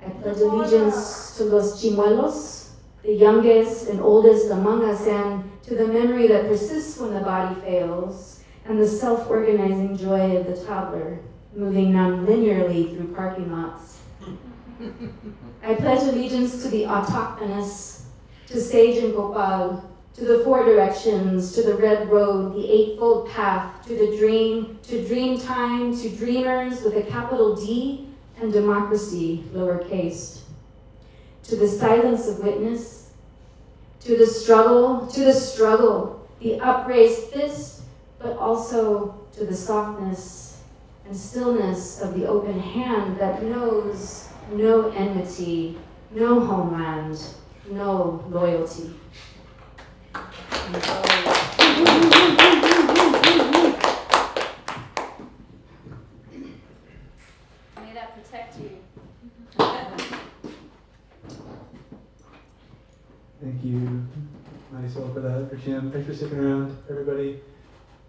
I pledge allegiance to los chimuelos, the youngest and oldest among us, and to the memory that persists when the body fails, and the self-organizing joy of the toddler, moving non-linearly through parking lots. I pledge allegiance to the autochthonous, to sage and gopal, to the four directions, to the red road, the eightfold path, to the dream, to dream time, to dreamers with a capital D, and democracy, lowercase, to the silence of witness, to the struggle, the upraised fist, but also to the softness and stillness of the open hand that knows no enmity, no homeland, no loyalty. May that protect you. Thank you, Marisol, for that. For Jim, thanks for sticking around, everybody.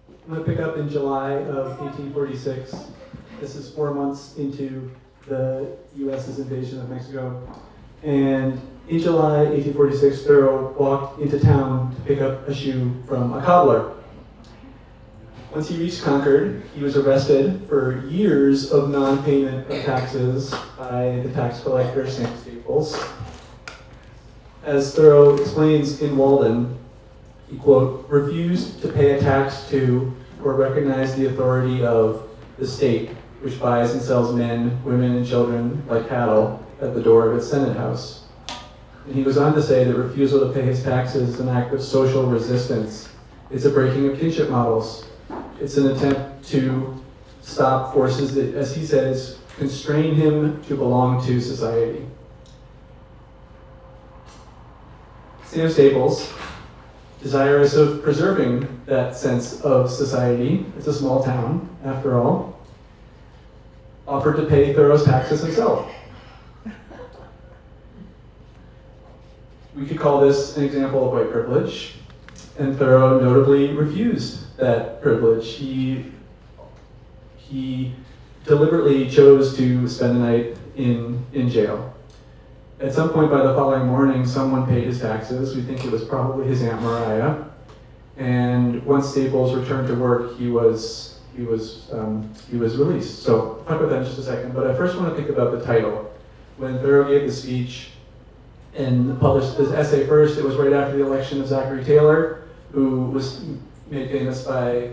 I'm going to pick up in July of 1846. This is 4 months into the U.S.'s invasion of Mexico. And in July 1846, Thoreau walked into town to pick up a shoe from a cobbler. Once he reached Concord, he was arrested for years of non-payment of taxes by the tax collector, Sam Staples. As Thoreau explains in Walden, he, quote, refused to pay a tax to or recognize the authority of the state, which buys and sells men, women, and children like cattle at the door of its Senate House. And he goes on to say that refusal to pay his taxes is an act of social resistance. It's a breaking of kinship models. It's an attempt to stop forces that, as he says, constrain him to belong to society. Sam Staples, desirous of preserving that sense of society, it's a small town, after all, offered to pay Thoreau's taxes himself. We could call this an example of white privilege, and Thoreau notably refused that privilege. He deliberately chose to spend the night in jail. At some point by the following morning, someone paid his taxes. We think it was probably his Aunt Mariah. And once Staples returned to work, he was released. So I'll talk about that in just a second. But I first want to think about the title. When Thoreau gave the speech and published his essay first, it was right after the election of Zachary Taylor, who was made famous by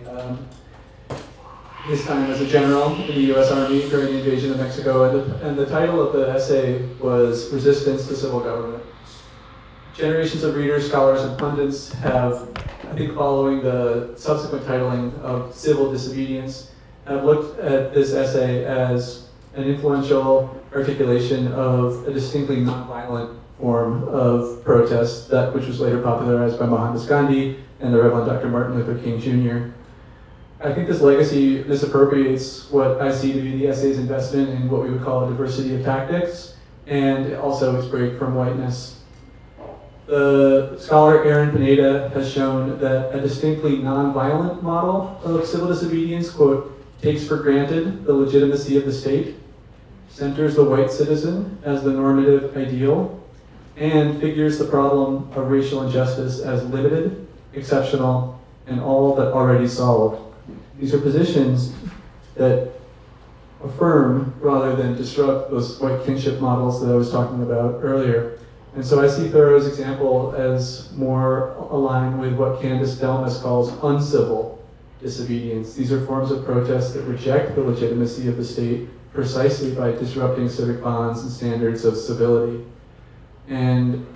his time as a general in the U.S. Army during the invasion of Mexico. And the title of the essay was Resistance to Civil Government. Generations of readers, scholars, and pundits have, I think following the subsequent titling of Civil Disobedience, have looked at this essay as an influential articulation of a distinctly nonviolent form of protest, that which was later popularized by Mohandas Gandhi and the Reverend Dr. Martin Luther King Jr. I think this legacy misappropriates what I see to be the essay's investment in what we would call a diversity of tactics, and also its break from whiteness. The scholar Aaron Pineda has shown that a distinctly nonviolent model of civil disobedience, quote, takes for granted the legitimacy of the state, centers the white citizen as the normative ideal, and figures the problem of racial injustice as limited, exceptional, and all but already solved. These are positions that affirm rather than disrupt those white kinship models that I was talking about earlier. And so I see Thoreau's example as more aligned with what Candace Delmas calls uncivil disobedience. These are forms of protest that reject the legitimacy of the state precisely by disrupting civic bonds and standards of civility. And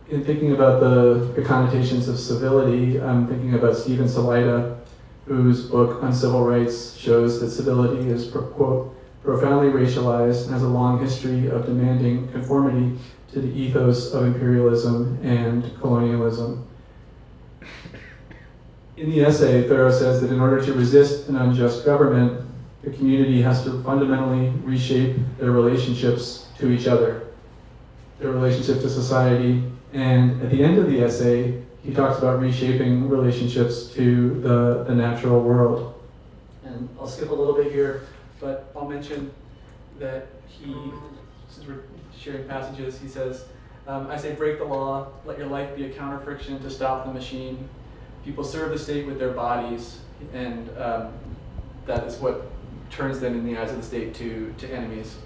in thinking about the connotations of civility, I'm thinking about Stephen Salaita, whose book Uncivil Rights shows that civility is, quote, profoundly racialized and has a long history of demanding conformity to the ethos of imperialism and colonialism. In the essay, Thoreau says that in order to resist an unjust government, the community has to fundamentally reshape their relationships to each other, their relationship to society, and at the end of the essay, he talks about reshaping relationships to the natural world. And I'll skip a little bit here, but I'll mention that he, since we're sharing passages, he says, I say break the law, let your life be a counter-friction to stop the machine. People serve the state with their bodies, and that is what turns them in the eyes of the state to enemies.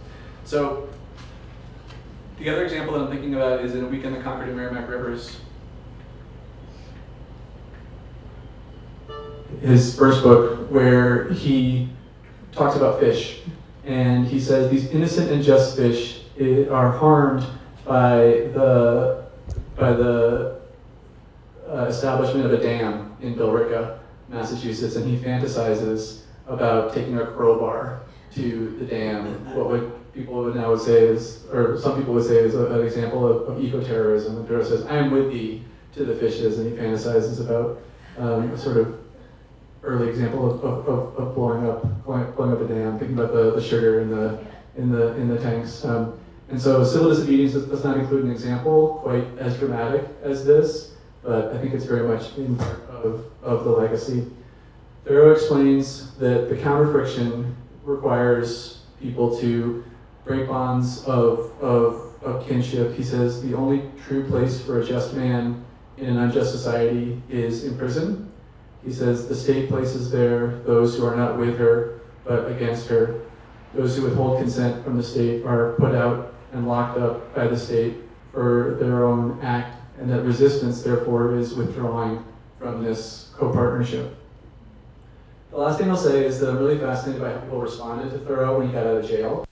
So the other example that I'm thinking about is in A Week in the Concord and Merrimack Rivers. His first book, where he talks about fish, and he says these innocent and just fish are harmed by the establishment of a dam in Billerica, Massachusetts, and he fantasizes about taking a crowbar to the dam. What people would now say is, or some people would say is an example of eco-terrorism. And Thoreau says, "I am with thee" to the fishes, and he fantasizes about a sort of early example of blowing up a dam, thinking about the sugar in the tanks. And so civil disobedience does not include an example quite as dramatic as this, but I think it's very much in part of the legacy. Thoreau explains that the counter-friction requires people to break bonds of of kinship. He says, the only true place for a just man in an unjust society is in prison. He says, the state places there those who are not with her, but against her. Those who withhold consent from the state are put out and locked up by the state for their own act, and that resistance, therefore, is withdrawing from this co-partnership. The last thing I'll say is that I'm really fascinated by how people responded to Thoreau when he got out of jail.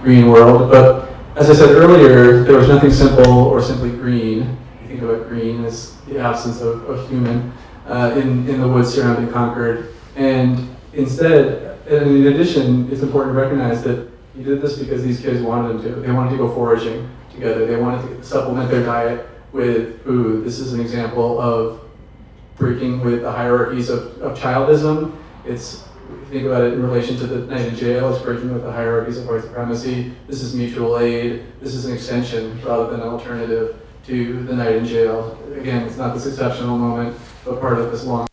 Green world, but as I said earlier, there was nothing simple or simply green. You think about green as the absence of human in the woods surrounding Concord. And instead, and in addition, it's important to recognize that he did this because these kids wanted him to. They wanted to go foraging together. They wanted to supplement their diet with food. This is an example of breaking with the hierarchies of childism. It's, think about it in relation to the night in jail, it's breaking with the hierarchies of white supremacy. This is mutual aid. This is an extension rather than an alternative to the night in jail. Again, it's not this exceptional moment, but part of this long